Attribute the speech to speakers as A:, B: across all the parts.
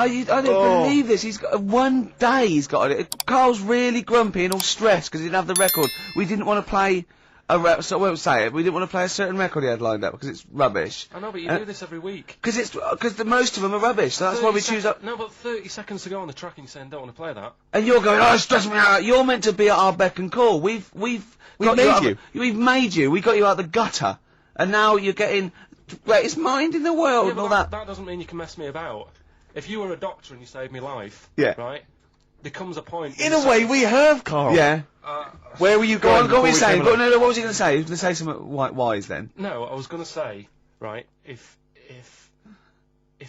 A: I don't believe this. He's got one day. He's got it. Carl's really grumpy and all stressed because he didn't have the record. We didn't want to play so I won't say it. We didn't want to play a certain record he had lined up because it's rubbish.
B: I know, but you do this every week.
A: Because most of them are rubbish. So that's why we choose up.
B: No, but 30 seconds to go on the track and you're saying don't want to play that.
A: And you're going, oh, it's stressing me out. You're meant to be at our beck and call. We've made you. We've made you. We got you out the gutter, and now you're getting greatest mind in the world
B: Yeah,
A: and all
B: that.
A: that.
B: That doesn't mean you can mess me about. If you were a doctor and you saved me life,
A: yeah,
B: right? There comes a point.
C: In a way, we have, Carl.
A: Yeah.
C: Where were you going?
A: Go on, what were you saying? No, what was he going to say? He was going to say something wise then.
B: No, I was going to say, right, if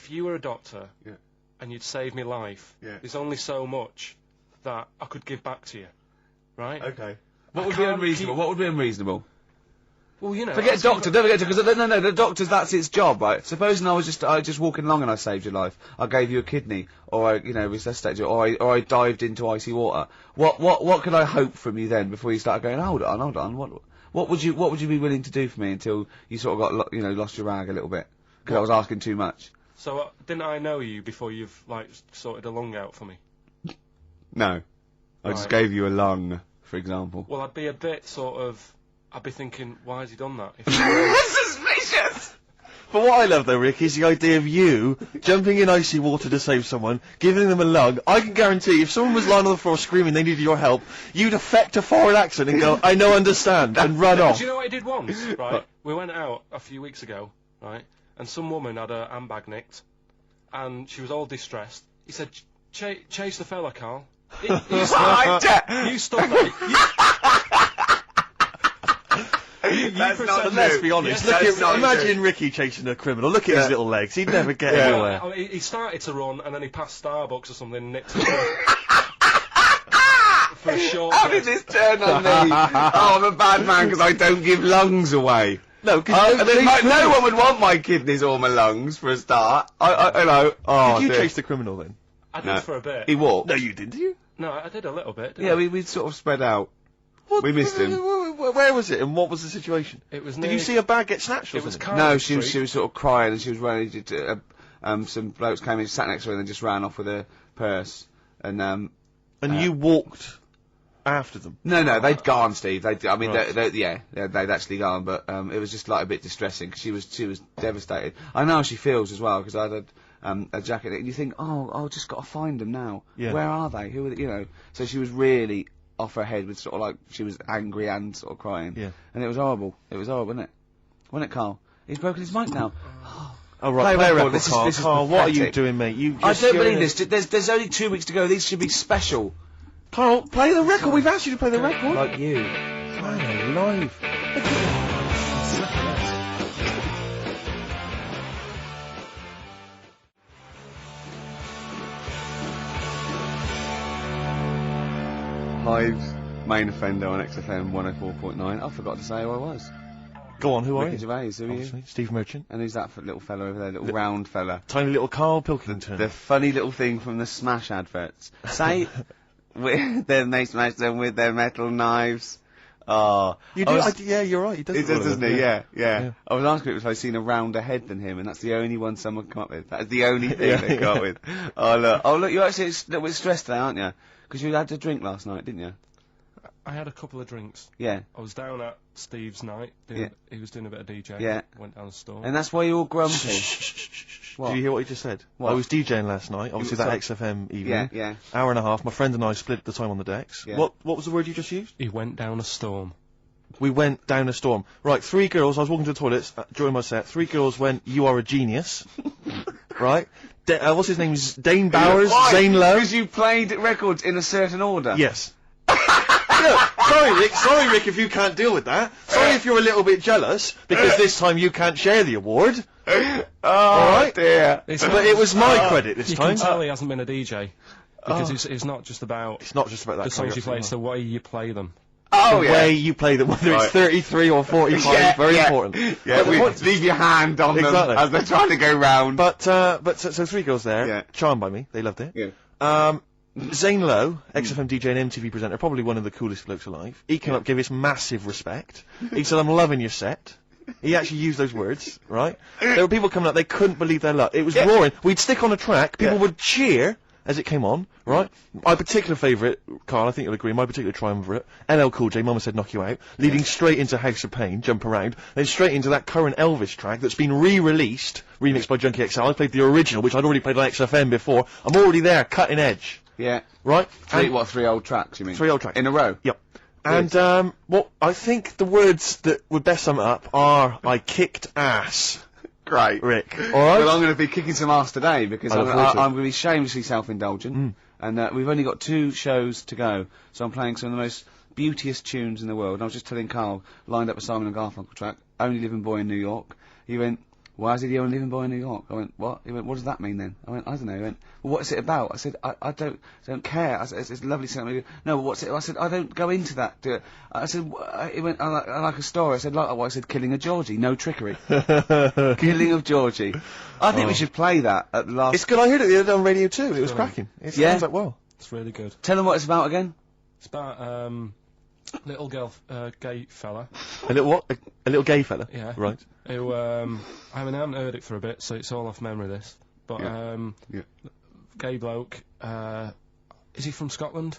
B: you were a doctor and you'd saved me life, there's only so much that I could give back to you, right?
C: Okay.
A: What would be unreasonable? What would be unreasonable?
B: Well, you know.
A: Forget doctor, don't forget, because no, the doctor's, that's its job, right? Supposing I was just walking along and I saved your life, I gave you a kidney, or I, resuscitated you, or I dived into icy water. What could I hope from you then before you start going, hold on, what would you be willing to do for me until you sort of got, lost your rag a little bit? Because I was asking too much.
B: So, didn't I know you before you've, sorted a lung out for me?
A: No. I just gave you a lung, for example.
B: Well, I'd be a bit I'd be thinking, why has he done that?
A: Suspicious!
C: But what I love though, Rick, is the idea of you jumping in icy water to save someone, giving them a lung. I can guarantee if someone was lying on the floor screaming they needed your help, you'd affect a foreign accent and go, I know, understand, and run off.
B: Do you know what I did once, right? We went out a few weeks ago, right? And some woman had her handbag nicked, and she was all distressed. He said, chase the fella, Carl. You stop
C: Let's be honest. Imagine Ricky chasing a criminal. Look at his little legs. He'd never get anywhere.
B: He started to run, and then he passed Starbucks or something and nicked him for a short
A: How did this turn on me? Oh, I'm a bad man because I don't give lungs away.
C: No, because
A: no one would want my kidneys or my lungs for a start. Oh,
C: did you chase the criminal then?
B: I did for a bit.
A: He walked.
C: No, you didn't, did you?
B: No, I did a little bit.
A: Yeah, we sort of spread out. We missed him.
C: Where was it, and what was the situation?
B: It was.
C: Did you see a bag get snatched?
B: It was.
A: No, she was sort of crying, and she was running. Some blokes came in, sat next to her, and then just ran off with her purse. And
C: you walked after them.
A: No, they'd gone, Steve. They'd actually gone, but it was just a bit distressing because she was devastated. I know how she feels as well because I had a jacket, and you think, I've just got to find them now. Yeah. Where are they? Who are they? So she was really off her head with sort of she was angry and sort of crying. Yeah. And it was horrible. It was horrible, wasn't it? Wasn't it, Carl? He's broken his mic now.
C: Oh, right. Play a record.
A: This is
C: Carl, what are you doing, mate?
A: I don't believe this. There's only 2 weeks to go. These should be special.
C: Carl, play the record. We've asked you to play the record.
A: Like you.
C: Man alive.
A: Hive's main offender on XFM 104.9. I forgot to say who I was.
C: Go on, who are you?
A: Gervais, who are you?
C: Steve Merchant.
A: And who's that little fella over there, little round fella?
C: Tiny little Karl Pilkington.
A: The funny little thing from the Smash adverts. Say, they smash them with their metal knives. Oh.
C: You do? Yeah, you're right. He does,
A: doesn't he? Yeah. I was asking if I'd seen a rounder head than him, and that's the only one someone come up with. That's the only thing they got up with. Oh, look, you're actually a little bit stressed today, aren't you? Because you had a drink last night, didn't you?
B: I had a couple of drinks.
A: Yeah.
B: I was down at Steve's night. He was doing a bit of DJing.
A: Yeah.
B: Went down the store.
A: And that's why you're all grumpy.
C: What? Did you hear what he just said?
A: What?
C: I was DJing last night, obviously that XFM evening.
A: Yeah.
C: Hour and a half. My friend and I split the time on the decks. Yeah. What was the word you just used?
B: He went down a storm.
C: We went down a storm. Right, 3 girls, I was walking to the toilets during my set. 3 girls went, you are a genius. Right? What's his name? Dane Bowers? Zane Lowe?
A: Because you played records in a certain order?
C: Yes. Sorry, Rick, if you can't deal with that. Sorry if you're a little bit jealous, because this time you can't share the award.
A: Alright, dear.
C: But it was my credit this time.
B: You can tell he hasn't been a DJ. Because it's not just about...
C: It's not just about that.
B: The songs you play, it's the way you play them.
C: The way you play them, whether it's 33 or 45, very important.
A: Yeah, leave your hand on them as they're trying to go round.
C: But so 3 girls there, charmed by me, they loved it.
A: Yeah.
C: Zane Lowe, XFM DJ and MTV presenter, probably one of the coolest blokes alive. He came up, gave us massive respect. He said, I'm loving your set. He actually used those words, right? There were people coming up, they couldn't believe their luck. It was roaring. We'd stick on a track, people would cheer as it came on, right? My particular favourite, Carl, I think you'll agree, my particular triumvirate, LL Cool J, Mama Said Knock You Out, leading straight into House of Pain, Jump Around, then straight into that current Elvis track that's been re-released, remixed by Junkie XL. I played the original, which I'd already played on XFM before. I'm already there, cutting edge.
A: Yeah.
C: Right?
A: Three old tracks, you mean?
C: 3 old tracks.
A: In a row?
C: Yep. And, well, I think the words that would best sum it up are, I kicked ass.
A: Great.
C: Rick. Alright?
A: Well, I'm going to be kicking some ass today, because I'm going to be shamelessly self-indulgent. And we've only got 2 shows to go, so I'm playing some of the most beauteous tunes in the world. And I was just telling Carl, lined up a Simon and Garfunkel track, Only Living Boy in New York. He went, why is he the only living boy in New York? I went, what? He went, what does that mean then? I went, I don't know. He went, well, what's it about? I said, I don't care. I said, it's a lovely song. No, but what's it? I said, I don't go into that. I said, he went, I like a story. I said, like what? I said, killing of Georgie, no trickery. Killing of Georgie. I think we should play that at the last.
C: It's good. I heard it the other day on radio too. It was cracking. It sounds like well.
B: It's really good.
A: Tell them what it's about again.
B: It's about little girl, gay fella.
C: A little what? A little gay fella.
B: Yeah.
C: Right.
B: Who I haven't heard it for a bit, so it's all off memory. This, but gay bloke. Is he from Scotland?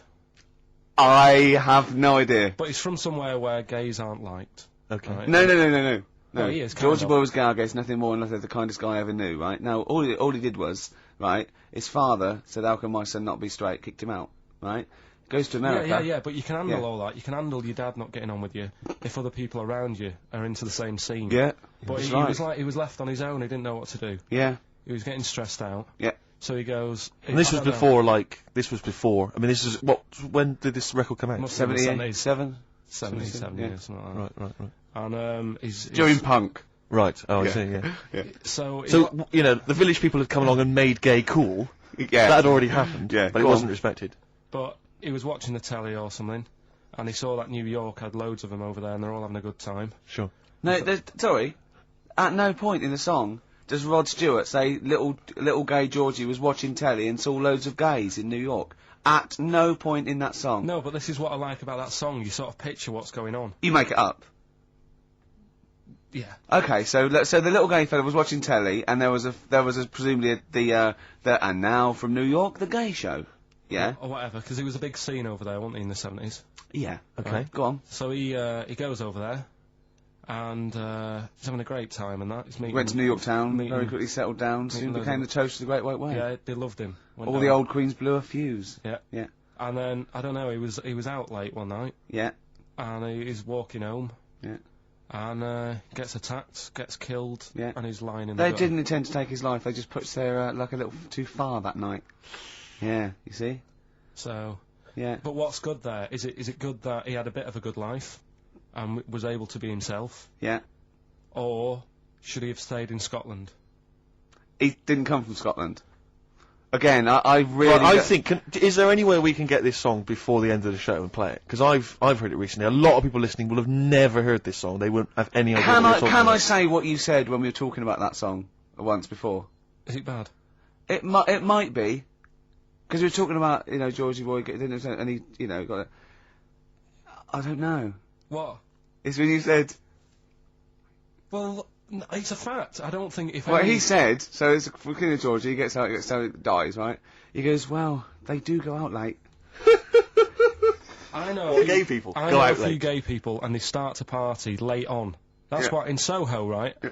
A: I have no idea.
B: But he's from somewhere where gays aren't liked.
C: Okay.
B: Right?
A: No.
B: Well, he is.
A: Georgie Boy was gay, I guess, nothing more, nothing the kindest guy I ever knew, right? No, all he did was, right, his father said, how can my son not be straight, kicked him out, right? Goes to America.
B: Yeah, but you can handle all that. You can handle your dad not getting on with you if other people around you are into the same scene.
A: Yeah.
B: But he was left on his own, he didn't know what to do.
A: Yeah.
B: He was getting stressed out.
A: Yeah.
B: So he goes...
C: And this was before, I mean, this is, when did this record come out?
A: 77?
B: 77 years, something like that.
C: Right.
B: And, he's...
A: During punk.
C: Right, I see, yeah.
B: So,
C: you know, the village people had come along and made gay cool.
A: Yeah.
C: That had already happened.
A: Yeah.
C: But it wasn't respected.
B: But he was watching the telly or something, and he saw that New York had loads of them over there, and they're all having a good time.
C: Sure.
A: No, sorry. At no point in the song does Rod Stewart say little gay Georgie was watching telly and saw loads of gays in New York. At no point in that song.
B: No, but this is what I like about that song. You sort of picture what's going on.
A: You make it up.
B: Yeah.
A: Okay, so the little gay fella was watching telly, and there was presumably the and now from New York, the gay show. Yeah.
B: Or whatever, because it was a big scene over there, wasn't he, in the 70s?
A: Yeah.
C: Okay.
A: Right, go on.
B: So he goes over there, and he's having a great time and that. He's meeting...
A: Went to New York Town, very quickly settled down, soon became the toast of the Great White Way.
B: Yeah, they loved him.
A: All the old queens blew a fuse.
B: Yeah.
A: Yeah.
B: And then, I don't know, he was out late one night.
A: Yeah.
B: And he's walking home.
A: Yeah.
B: And gets attacked, gets killed, and he's lying in the
A: They
B: gutter.
A: didn't intend to take his life, they just pushed their luck a little too far that night. Yeah, you see?
B: So...
A: Yeah.
B: But what's good there? Is it good that he had a bit of a good life and was able to be himself?
A: Yeah.
B: Or should he have stayed in Scotland?
A: He didn't come from Scotland. Again, I really...
C: Well, I think, is there any way we can get this song before the end of the show and play it? Because I've heard it recently. A lot of people listening will have never heard this song. They wouldn't have any idea what we're talking about.
A: Can I say what you said when we were talking about that song once before?
B: Is it bad?
A: It might be. Because we were talking about, you know, Georgie Boy, and he, you know, got it. I don't know.
B: What?
A: It's when you said...
B: Well, it's a fact. I don't think if...
A: Well, he said, so it's looking at Georgie, he gets out, he dies, right? He goes, well, they do go out late.
B: I know.
C: Gay people
B: I
C: go
B: know
C: out
B: a few
C: late.
B: gay people, and they start to party late on. That's what, in Soho, right?
A: Yeah.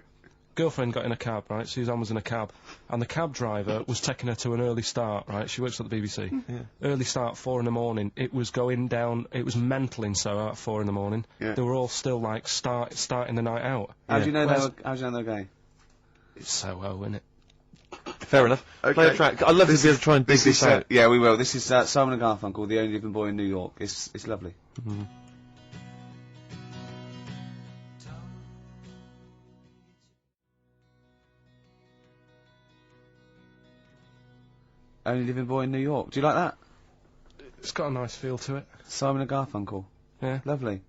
B: Girlfriend got in a cab, right? Suzanne was in a cab, and the cab driver was taking her to an early start, right? She works at the BBC.
C: Yeah.
B: Early start, 4 in the morning. It was going down. It was mental in Soho at 4 in the morning.
A: Yeah.
B: They were all still like starting the night out.
A: How do you know they're gay?
B: It's Soho, isn't it?
C: Fair enough.
A: Okay.
C: Play a track. I'd love to be able to try and dig this out.
A: Yeah, we will. This is Simon and Garfunkel, The Only Living Boy in New York. It's lovely.
C: Mm-hmm.
A: Only Living Boy in New York. Do you like that?
B: It's got a nice feel to it.
A: Simon and Garfunkel.
B: Yeah.
A: Lovely.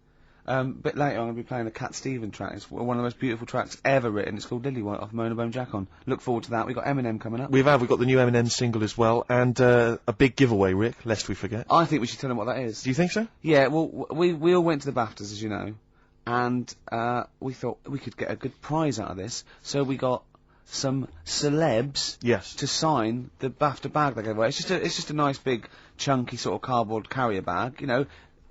A: Bit later I'm going to be playing a Cat Stevens track. It's one of the most beautiful tracks ever written. It's called Lily White off Mona Bone Jack On. Look forward to that. We've got Eminem coming up.
C: We've got the new Eminem single as well, and a big giveaway, Rick, lest we forget.
A: I think we should tell them what that is.
C: Do you think so?
A: Yeah, well, we all went to the BAFTAs, as you know, and we thought we could get a good prize out of this, so we got some celebs to sign the BAFTA bag they gave away. It's just a nice big chunky sort of cardboard carrier bag, you know.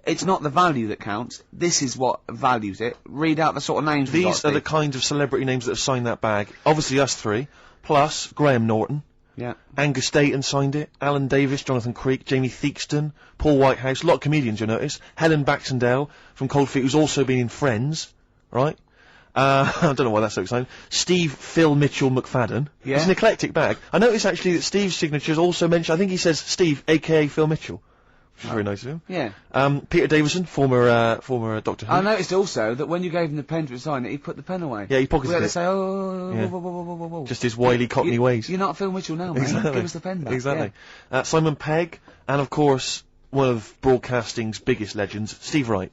A: It's not the value that counts. This is what values it. Read out the sort of names.
C: These are the kinds of celebrity names that have signed that bag. Obviously us three, plus Graham Norton.
A: Yeah.
C: Angus Dayton signed it. Alan Davis, Jonathan Creek, Jamie Theakston, Paul Whitehouse. A lot of comedians, you'll notice. Helen Baxendale from Cold Feet, who's also been in Friends, right? I don't know why that's so exciting. Steve Phil Mitchell McFadden.
A: Yeah.
C: It's an eclectic bag. I noticed actually that Steve's signature is also mentioned. I think he says Steve, aka Phil Mitchell. Which is very nice of him.
A: Yeah.
C: Peter Davison, former Doctor Who.
A: I noticed also that when you gave him the pen to sign it, he put the pen away.
C: Yeah, he pocketed it.
A: They say, whoa.
C: Just his wily Cockney ways.
A: You're not Phil Mitchell now, mate.
C: Exactly.
A: Give us the pen back.
C: Exactly. Simon Pegg, and of course, one of broadcasting's biggest legends, Steve Wright.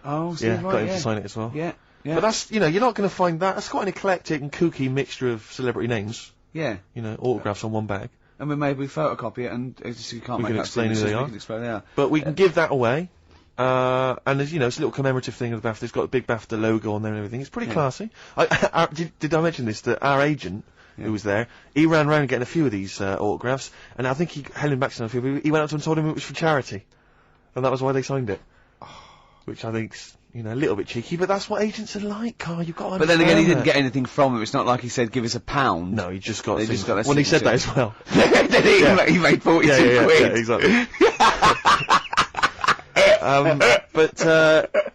A: Oh, Steve Wright,
C: got him to sign it as well.
A: Yeah.
C: But that's, you know, you're not going to find that. That's quite an eclectic and kooky mixture of celebrity names.
A: Yeah.
C: You know, autographs on one bag.
A: And we maybe photocopy it, and you can't make
C: can
A: that
C: explain who they are.
A: We can explain they are.
C: But we can give that away. And there's, you know, it's a little commemorative thing of the BAFTA. It's got a big BAFTA logo on there and everything. It's pretty classy. Did I mention this? That our agent, who was there, he ran around getting a few of these autographs, and I think Helen Baxter, he went up to them and told him it was for charity. And that was why they signed it. Which I think's, you know, a little bit cheeky, but that's what agents are like, Carl. You've got to
A: But then again, he didn't
C: that.
A: get anything from it. It's not like he said, give us £1.
C: No, he just got...
A: They just got
C: when he said that as well.
A: He made 42 quid.
C: Yeah, exactly.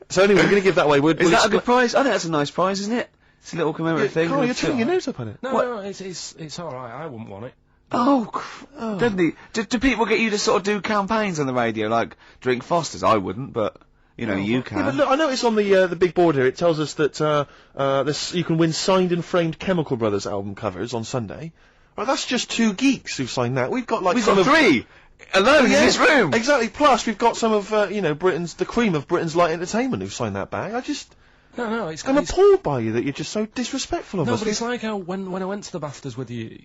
C: So anyway, we're going to give that away.
A: Is that a good prize? I think that's a nice prize, isn't it? It's a little commemorative thing.
C: Carl, you're turning your nose up on it.
B: No, it's alright. I wouldn't want it.
A: Doesn't he? Do people get you to sort of do campaigns on the radio, like drink Fosters? I wouldn't, but you know, you can.
C: Yeah, but look, I noticed on the big board here, it tells us that you can win signed and framed Chemical Brothers album covers on Sunday. Well, that's just 2 geeks who've signed that. We've got
A: 3 alone in this room.
C: Exactly. Plus, we've got some of the cream of Britain's light entertainment who've signed that bag. I'm appalled by you that you're just so disrespectful of us.
B: No, but it's like how when I went to the BAFTAs with you,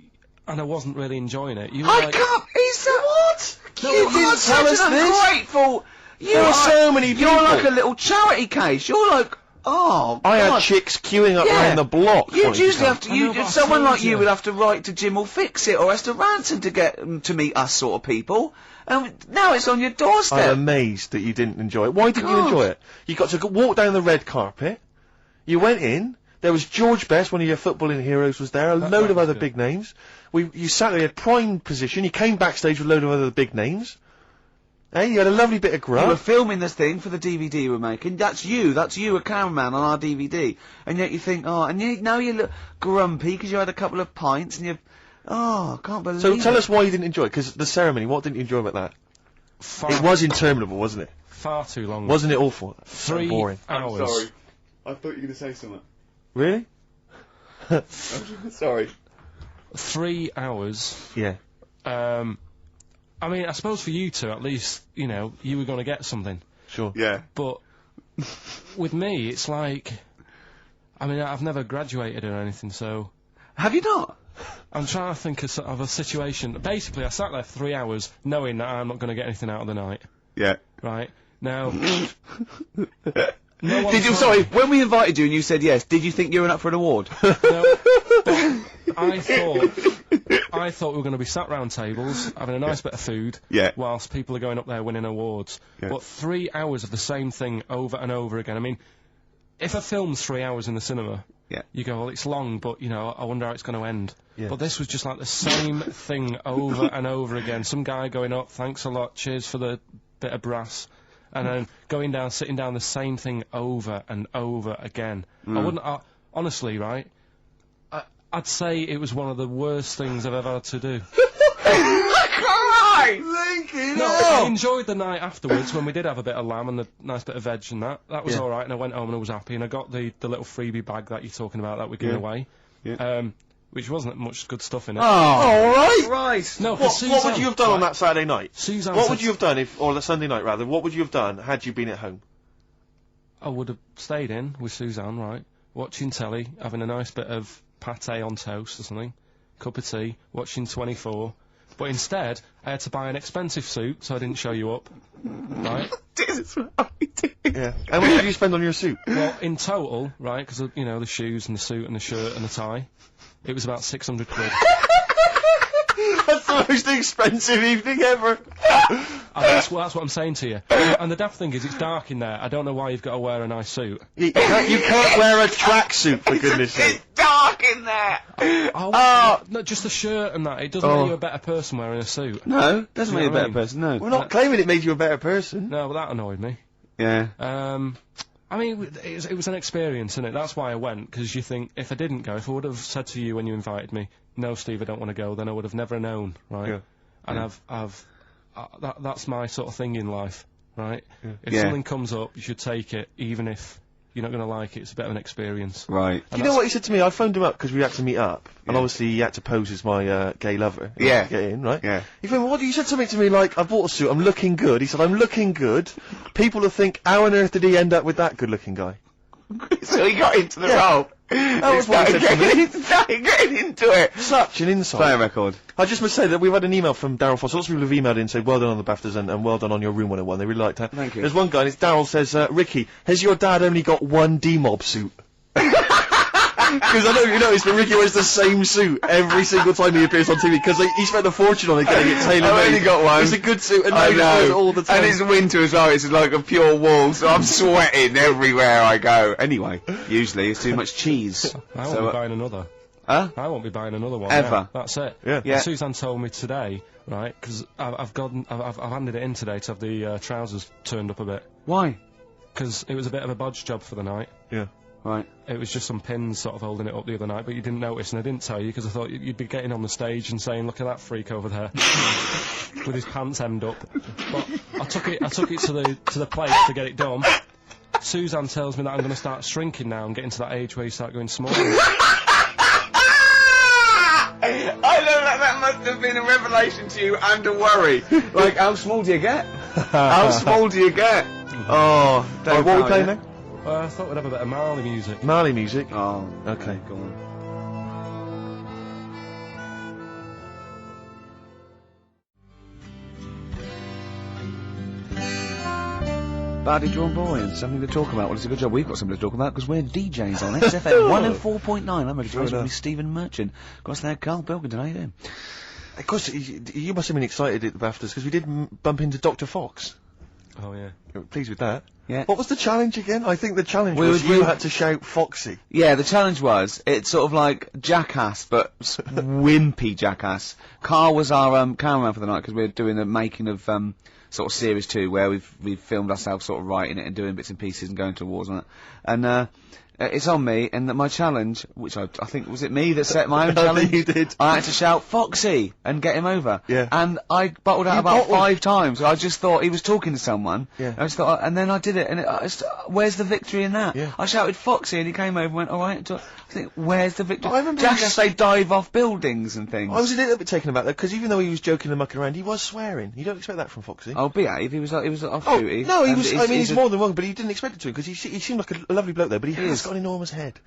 B: and I wasn't really enjoying it. You were
A: I can't. Is that what?
C: No, you didn't tell us this.
A: Ungrateful.
C: There are so many people.
A: You're like a little charity case. You're like, oh,
C: I had chicks queuing up around the block.
A: You'd usually have to. Someone like you would have to write to Jim or Fix It or Esther Ranson to get to meet us sort of people. And now it's on your doorstep.
C: I'm amazed that you didn't enjoy it. Why didn't you enjoy it? You got to walk down the red carpet. You went in. There was George Best, one of your footballing heroes, was there. A load of other big names. You sat there, you had prime position. You came backstage with a load of other big names. Hey, you had a lovely bit of grub.
A: You were filming this thing for the DVD we're making. That's you, a cameraman on our DVD. And yet you think, now you look grumpy because you had a couple of pints and I can't believe it.
C: So tell us why you didn't enjoy it, because the ceremony, what didn't you enjoy about that? It was interminable, wasn't it?
B: Far too long.
C: Wasn't it awful?
B: 3
C: boring.
B: hours.
A: I'm sorry. I thought you were going to say something.
C: Really?
A: Sorry.
B: 3 hours.
C: Yeah.
B: I mean, I suppose for you two, at least, you know, you were going to get something.
C: Sure.
A: Yeah.
B: But with me, it's like, I mean, I've never graduated or anything, so...
A: Have you not?
B: I'm trying to think of a situation. Basically, I sat there for 3 hours knowing that I'm not going to get anything out of the night.
A: Yeah.
B: Right? Now...
A: Sorry, when we invited you and you said yes, did you think you were up for an award?
B: No, but I thought we were going to be sat round tables, having a nice bit of food, whilst people are going up there winning awards. Yeah. But 3 hours of the same thing over and over again. I mean, if a film's 3 hours in the cinema, you go, well, it's long, but, you know, I wonder how it's going to end. Yeah. But this was just like the same thing over and over again. Some guy going up, thanks a lot, cheers for the bit of brass. And then going down, sitting down, the same thing over and over again. Honestly, right, I'd say it was one of the worst things I've ever had to do. I enjoyed the night afterwards when we did have a bit of lamb and a nice bit of veg and that. That was alright, and I went home and I was happy, and I got the little freebie bag that you're talking about that we're giving away. Yeah. Which wasn't much good stuff in it.
C: Oh, alright!
A: Right.
C: No, what would you have done on that Saturday night? What would you have done or the Sunday night rather, what would you have done had you been at home?
B: I would have stayed in with Suzanne, right, watching telly, having a nice bit of pâté on toast or something, cup of tea, watching 24, But instead, I had to buy an expensive suit, so I didn't show you up. Right?
A: This is right.
C: Yeah. How much did you spend on your suit?
B: Well, in total, right, because, you know, the shoes and the suit and the shirt and the tie, it was about 600 quid.
C: That's the most expensive evening ever.
B: And that's what I'm saying to you. And the daft thing is, it's dark in there. I don't know why you've got to wear a nice suit.
C: You can't wear a tracksuit, for goodness sake.
A: It's dark in there!
B: No, just the shirt and that. It doesn't make you a better person wearing a suit.
A: No, doesn't
B: You
A: make you a
B: know what
A: better
B: I mean?
A: person, no.
C: We're not claiming it made you a better person.
B: No, but that annoyed me.
A: Yeah.
B: I mean, it was an experience, innit? That's why I went, because you think, if I didn't go, if I would have said to you when you invited me, no, Steve, I don't want to go, then I would have never known, right?
C: Yeah.
B: And that's my sort of thing in life, right?
C: Yeah.
B: If something comes up, you should take it, even if you're not going to like it. It's a bit of an experience.
A: Right.
C: Do you know what he said to me? I phoned him up because we had to meet up, and obviously he had to pose as my gay lover.
A: Yeah.
C: To get in, right?
A: Yeah.
C: He phoned, what? He said something to me like, I bought a suit, I'm looking good. He said, I'm looking good. People will think, how on earth did he end up with that good-looking guy?
A: So he got into the role.
C: That was what he said to me.
A: Started getting into it.
C: Such an insight.
A: Play a record.
C: I just must say that we've had an email from Darryl Foss. Lots of people have emailed in and said, well done on the BAFTAs and well done on your Room 101. They really liked that.
A: Thank you.
C: There's one guy, and it's Darryl says, Ricky, has your dad only got one D-Mob suit? Because I don't know if you noticed, but Ricky wears the same suit every single time he appears on TV, because he spent a fortune on it getting it tailor-made.
A: I've only got one.
C: It's a good suit, and
A: I
C: he wears it
A: know.
C: all the time.
A: And it's winter as well, it's like a pure wall, so I'm sweating everywhere I go. Anyway, usually it's too much cheese.
B: I won't be buying another.
A: Huh?
B: I won't be buying another one.
A: Ever.
B: Yeah, that's it.
C: Yeah.
A: Yeah.
B: Suzanne told me today, right, because I've handed it in today to have the trousers turned up a bit.
A: Why?
B: Because it was a bit of a bodge job for the night.
C: Yeah.
A: Right.
B: It was just some pins sort of holding it up the other night, but you didn't notice, and I didn't tell you because I thought you'd be getting on the stage and saying, "Look at that freak over there," with his pants end up. But I took it to the place to get it done. Suzanne tells me that I'm going to start shrinking now and getting to that age where you start going smaller.
A: I know that must have been a revelation to you and a worry. Like, how small do you get? How small do you get? Oh,
C: Right, what are we playing now?
B: I thought we'd have a bit of Marley music.
C: Marley music.
A: Oh,
C: Okay.
A: go on. Badly Drawn Boys, something to talk about. Well, it's a good job we've got something to talk about because we're DJs on XFM 104.9. I'm ready to with me, Stephen Merchant. Of course, there, Karl Pilkington. How you doing?
C: Of course, you must have been excited at the BAFTAs because we did bump into Dr. Fox.
B: Oh yeah.
C: Pleased with that.
A: Yeah.
C: What was the challenge again? I think the challenge was you had to shout Foxy.
A: Yeah, the challenge was, it's sort of like Jackass, but wimpy Jackass. Karl was our cameraman for the night because we were doing the making of sort of series 2 where we've filmed ourselves sort of writing it and doing bits and pieces and going to awards on it. And it's on me, and my challenge, which I think, was it me that set my own challenge?
C: You did.
A: I had to shout Foxy and get him over.
C: Yeah.
A: And I bottled out about 5 times. I just thought he was talking to someone.
C: Yeah.
A: I just thought, and then I did it, and where's the victory in that?
C: Yeah.
A: I shouted Foxy, and he came over and went, alright. I think, where's the victory?
C: I remember
A: Jackass, they dive off buildings and things.
C: I was a little bit taken aback though, because even though he was joking and mucking around, he was swearing. You don't expect that from Foxy.
A: Oh, behave. He was off
C: Oh,
A: duty.
C: no, he
A: And
C: was. I mean, he's more than wrong, but he didn't expect it to, because he seemed like a lovely bloke there, but he has got an enormous head.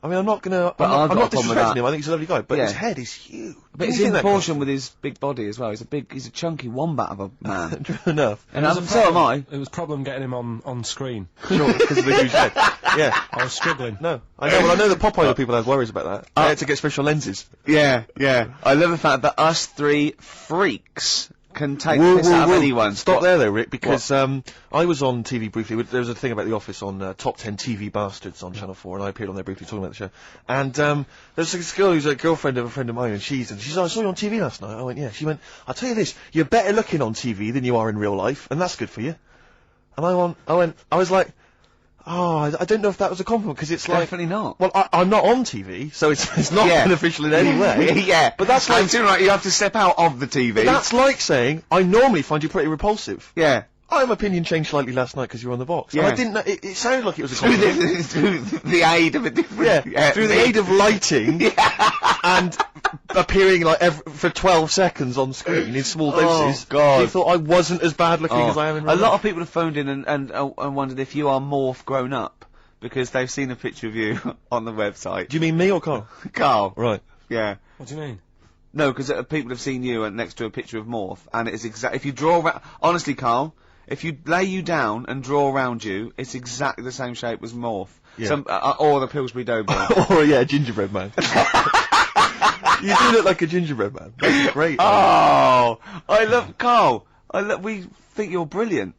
C: I mean, I'm not gonna.
A: But
C: I'm
A: I've
C: not
A: got a problem with
C: disrespecting
A: that.
C: him. I think he's a lovely guy, but
A: Yeah.
C: his head is huge.
A: But it's in proportion with his big body as well. He's a chunky wombat of a man.
C: True enough.
A: And so am I.
B: It was a problem getting him on screen.
C: Sure, because of the huge head. Yeah.
B: I was struggling.
C: No, I know. Well, I know that Popeye people have worries about that. They had to get special lenses.
A: Yeah, yeah. I love the fact that us 3 freaks can take the piss out of anyone.
C: Stop there though, Rick, because I was on TV briefly. There was a thing about The Office on Top 10 TV Bastards on Channel 4, and I appeared on there briefly talking about the show. And there's this girl who's a girlfriend of a friend of mine, and she's I saw you on TV last night. I went, yeah. She went, I'll tell you this, you're better looking on TV than you are in real life, and that's good for you. And I was like, oh, I don't know if that was a compliment, because it's like...
A: Definitely not.
C: Well, I'm not on TV, so it's not beneficial in any way.
A: Yeah.
C: But that's like...
A: Right, you have to step out of the TV.
C: But that's like saying, I normally find you pretty repulsive.
A: Yeah.
C: My opinion changed slightly last night because you were on the box.
A: Yeah.
C: And I didn't know, it sounded like it was a
A: Through
C: compliment.
A: through the aid of a different...
C: Yeah, through the aid of lighting and appearing like for 12 seconds on screen in small doses.
A: Oh, God.
C: You thought I wasn't as bad looking as I am in real
A: A lot
C: life.
A: of people have phoned in and wondered if you are morph grown up, because they've seen a picture of you on the website.
C: Do you mean me or Carl?
A: Karl.
C: Right.
A: Yeah.
B: What do you mean?
A: No, because people have seen you next to a picture of Morph, and it's if you draw honestly, Carl, if you lay you down and draw around you, it's exactly the same shape as Morph. Yeah. Or the Pillsbury Doughboy.
C: Or, yeah, a gingerbread man. You do look like a gingerbread man. That's great.
A: Oh, I love Carl. We think you're brilliant.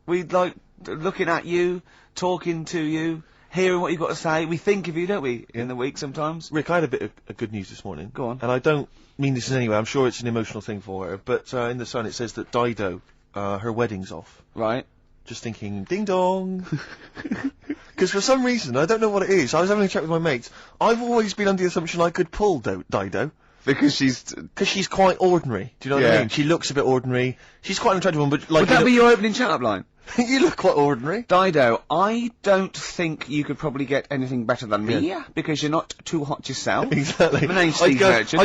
A: We like looking at you, talking to you, hearing what you've got to say. We think of you, don't we, in the week sometimes?
C: Rick, I had a bit of good news this morning.
A: Go on.
C: And I don't mean this in any way. I'm sure it's an emotional thing for her. But in the Sun it says that Dido, her wedding's off.
A: Right.
C: Just thinking, ding dong. Because for some reason, I don't know what it is, I was having a chat with my mates, I've always been under the assumption I could pull Dido.
A: Because she's
C: quite ordinary. Do you know what I mean? She looks a bit ordinary. She's quite an attractive one, but like...
A: Would that be your opening chat-up line?
C: You look quite ordinary.
A: Dido, I don't think you could probably get anything better than me, because you're not too hot yourself.
C: Exactly.
A: My name's Steve Merchant.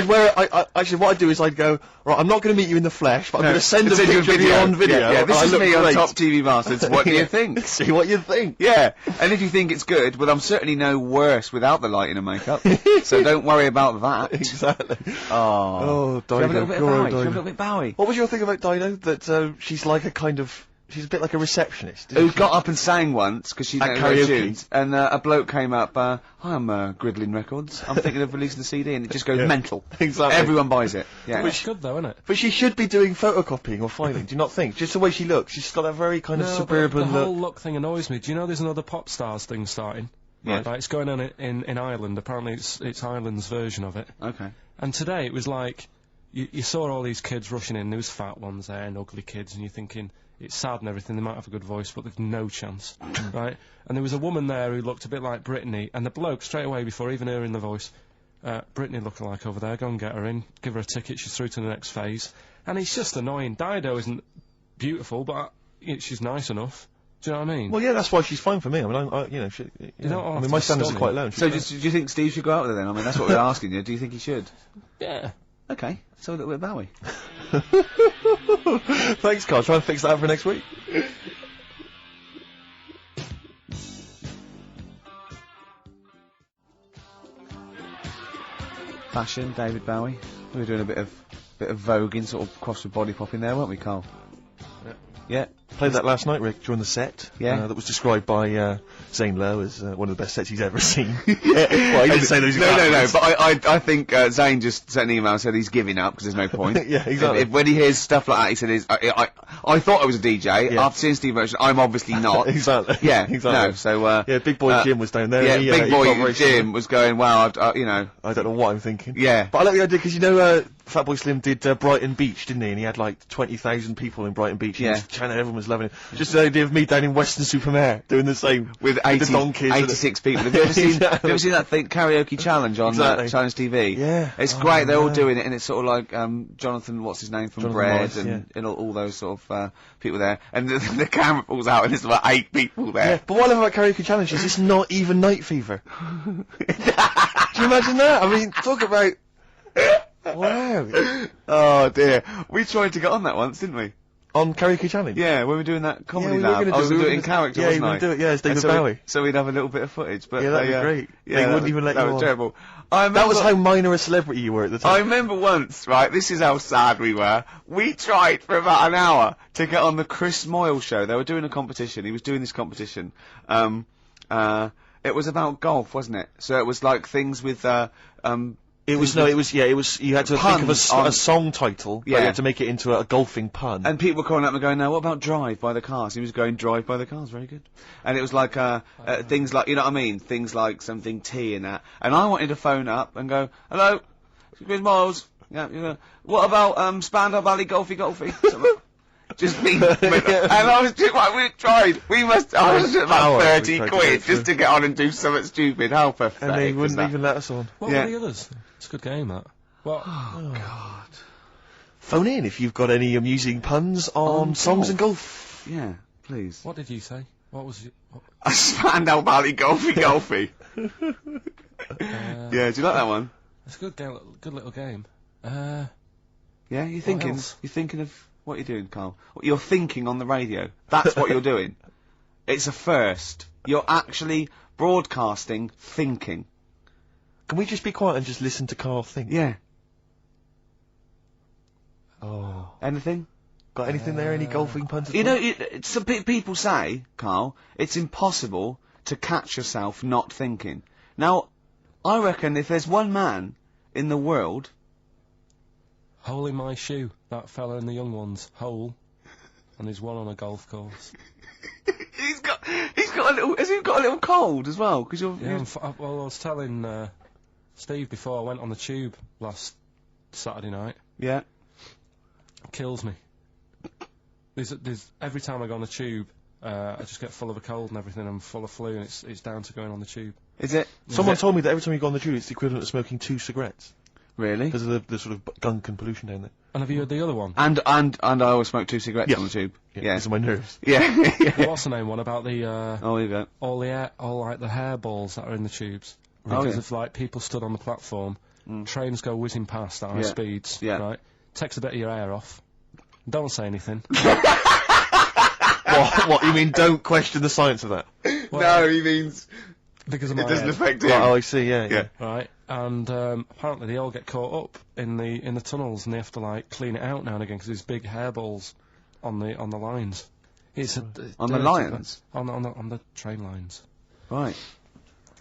C: Actually, what I'd do is I'd go, right, I'm not going to meet you in the flesh, but I'm going to send a picture of you on video.
A: Yeah, this is me on Top TV Masters. What do you think?
C: See what you think.
A: Yeah, and if you think it's good, well, I'm certainly no worse without the lighting and makeup, so don't worry about that.
C: Exactly.
A: Oh,
C: Dido.
A: Have a little bit of Bowie. Have a little bit Bowie.
C: What was your thing about Dido? That she's like a kind of... She's a bit like a receptionist.
A: Who got up and sang once, because she knows
C: karaoke.
A: tunes, and a bloke came up, hi, I'm Gridlin Records, I'm thinking of releasing the CD, and it just goes mental.
C: Exactly.
A: Everyone buys it. Yeah.
B: Which is good though, isn't it?
C: But she should be doing photocopying or filing, do you not think? Just the way she looks, she's got a very kind of suburban
B: the
C: look.
B: whole look thing annoys me. Do you know there's another pop stars thing starting?
A: Yeah.
B: Like, it's going on in Ireland, apparently it's Ireland's version of it.
A: Okay.
B: And today it was like, you saw all these kids rushing in, there was fat ones there and ugly kids, and you're thinking, it's sad and everything, they might have a good voice, but they've no chance, right? And there was a woman there who looked a bit like Brittany, and the bloke, straight away, before even hearing the voice, Brittany looking like over there, go and get her in, give her a ticket, she's through to the next phase. And it's just annoying. Dido isn't beautiful, but she's nice enough. Do you know what I mean?
C: Well, yeah, that's why she's fine for me. I mean, I mean, my standards are quite low.
A: So, do you think Steve should go out with her then? I mean, that's what we're asking you. Do you think he should?
B: Yeah.
A: Okay, so a little bit of Bowie.
C: Thanks, Carl. Try and fix that for next week.
A: Fashion, David Bowie. We were doing a bit of voguing, sort of cross with body popping there, weren't we, Carl? Yeah.
C: Played that last night, Rick, during the set.
A: Yeah.
C: That was described by Zane Lowe as one of the best sets he's ever seen. Well, he didn't say those
A: No, but I think Zane just sent an email and said he's giving up because there's no point.
C: Yeah, exactly.
A: When he hears stuff like that, he said, I thought I was a DJ.
C: Yeah.
A: After seeing Steve Merchant, I'm obviously not.
C: Exactly.
A: Yeah,
C: exactly.
A: No, so,
C: yeah, Big Boy Jim was down there.
A: Yeah,
C: and
A: Big Boy Jim was going, wow, you know.
C: I don't know what I'm thinking.
A: Yeah.
C: But I like the idea, because you know, Fatboy Slim did Brighton Beach, didn't he? And he had like 20,000 people in Brighton Beach.
A: Yeah.
C: And everyone was loving it. Just the idea of me down in Weston-super-Mare doing the same.
A: With 86 people. Have you ever seen that thing, karaoke challenge on Challenge TV?
C: Yeah.
A: It's great, they're all doing it, and it's sort of like, Jonathan, what's his name, from Bread,
C: Morris,
A: and all those sort of, people there. And the camera pulls out, and there's about 8 people there.
C: Yeah, but what I love about karaoke challenge is it's not even night fever. Do you imagine that? I mean, talk about... Wow.
A: Oh dear. We tried to get on that once, didn't we?
C: On Karaoke Challenge?
A: Yeah, when we were doing that comedy
C: we
A: lab.
C: were going to
A: do it in character,
C: yeah,
A: wasn't
C: we were
A: I?
C: going to do it, yeah, as David Bowie.
A: So we'd have a little bit of footage, but...
C: Yeah, that'd be great.
A: Yeah,
C: they wouldn't even let you on.
A: That was terrible.
C: That was how minor a celebrity you were at the time.
A: I remember once, right, this is how sad we were. We tried for about an hour to get on the Chris Moyle show. They were doing a competition. He was doing this competition. It was about golf, wasn't it? So it was like things with,
C: you had to think of a song title, but you had to make it into a golfing pun.
A: And people were calling up and going, no, what about Drive by the Cars? He was going, Drive by the Cars, very good. And it was like, things like, you know what I mean? Things like something T and that. And I wanted to phone up and go, hello, Chris Miles. Yeah. What about, Spandau Valley Golfy? Just me. And I was just like, we tried. I was just about 30 quid just to get on and do something stupid. How pathetic.
C: And they wouldn't even let us on.
B: What were the others? It's a good game, that. What?
A: Oh, God.
C: Phone in if you've got any amusing puns on songs and golf.
A: Yeah, please.
B: What did you say? What was it?
A: A Spandau Valley Golfy. Yeah, do you like that one?
B: It's a good little game.
A: Yeah, you're thinking of what you're doing, Carl. You're thinking on the radio. That's what you're doing. It's a first. You're actually broadcasting thinking.
C: Can we just be quiet and just listen to Carl think?
A: Yeah.
C: Oh.
A: Anything?
C: Got anything there? Any golfing puns?
A: You know, some people say, Carl, it's impossible to catch yourself not thinking. Now, I reckon if there's one man in the world...
B: Hole in my shoe, that fella in the young ones. Hole. And there's one on a golf course.
A: He's got a little... Has he got a little cold as well? Cause you're...
B: Yeah, well, I was telling Steve before I went on the tube last Saturday night.
A: Yeah.
B: Kills me. There's every time I go on the tube, I just get full of a cold and everything. I'm full of flu, and it's down to going on the tube.
A: Is it?
C: Someone told me that every time you go on the tube, it's the equivalent of smoking 2 cigarettes.
A: Really?
C: Because of the sort of gunk and pollution down there.
B: And have you heard the other one?
A: And I always smoke 2 cigarettes on the tube.
C: Yeah. These are my nerves.
A: Yeah.
B: What's the name one about the
A: oh, you go.
B: all like the hairballs that are in the tubes because of like people stood on the platform, trains go whizzing past at high speeds, right? Takes a bit of your hair off. Don't say anything.
C: What? You mean don't question the science of that?
A: Well, no, he means
B: because of my
A: it doesn't
B: head.
A: affect him.
C: Oh, I see. Yeah.
B: Right, and apparently they all get caught up in the tunnels, and they have to like clean it out now and again because there's big hairballs on the lines. It's
A: on the lines?
B: On the train lines.
A: Right.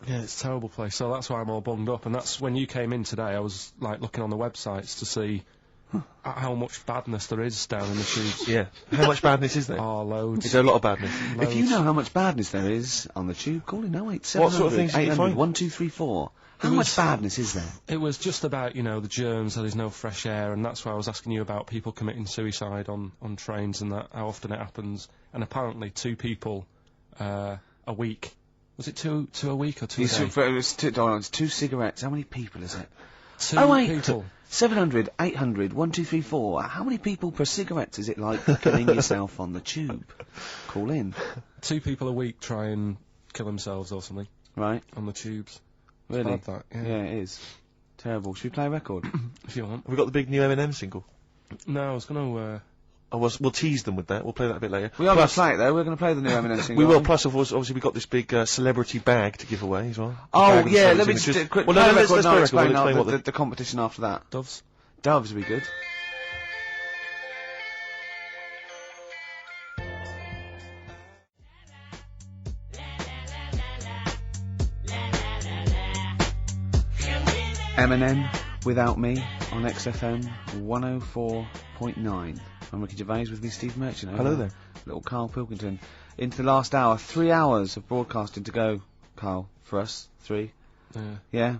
B: Yeah, it's a terrible place. So that's why I'm all bunged up. And that's when you came in today. I was like looking on the websites to see how much badness there is down in the tubes.
C: Yeah. How much badness is there?
B: Oh, loads.
C: Is there a lot of badness?
B: Loads.
A: If you know how much badness there is on the tube, call in 08700
C: What sort of things did you find?
A: 1234. How much badness is there?
B: It was just about, you know, the germs, how there's no fresh air, and that's why I was asking you about people committing suicide on trains and that, how often it happens. And apparently 2 people a week. Was it two a week or 2 a day?
A: It's 2 cigarettes. How many people is it?
B: 2 people.
A: 700, 800, 1234. How many people per cigarette is it like killing yourself on the tube? Call in.
B: 2 people a week try and kill themselves or something.
A: Right.
B: On the tubes.
A: Really?
B: It's bad, that,
A: yeah, it is. Terrible. Should we play a record?
B: If you want.
C: Have we got the big new Eminem single?
B: No, I was going to...
C: we'll tease them with that. We'll play that a bit later.
A: We are going to play it, though. We're going to play the new Eminem single.
C: We will. Plus, obviously, we've got this big celebrity bag to give away as well.
A: Oh, yeah. Let me just do a quick...
C: Well, no, let's play a record.
A: Explain the competition after that.
B: Doves?
A: Doves would be good. Eminem, Without Me, on XFM 104.9. I'm Ricky Gervais, with me Steve Merchant.
C: Hello there.
A: Little Karl Pilkington. Into the last hour, 3 hours of broadcasting to go, Karl, for us. 3. Yeah?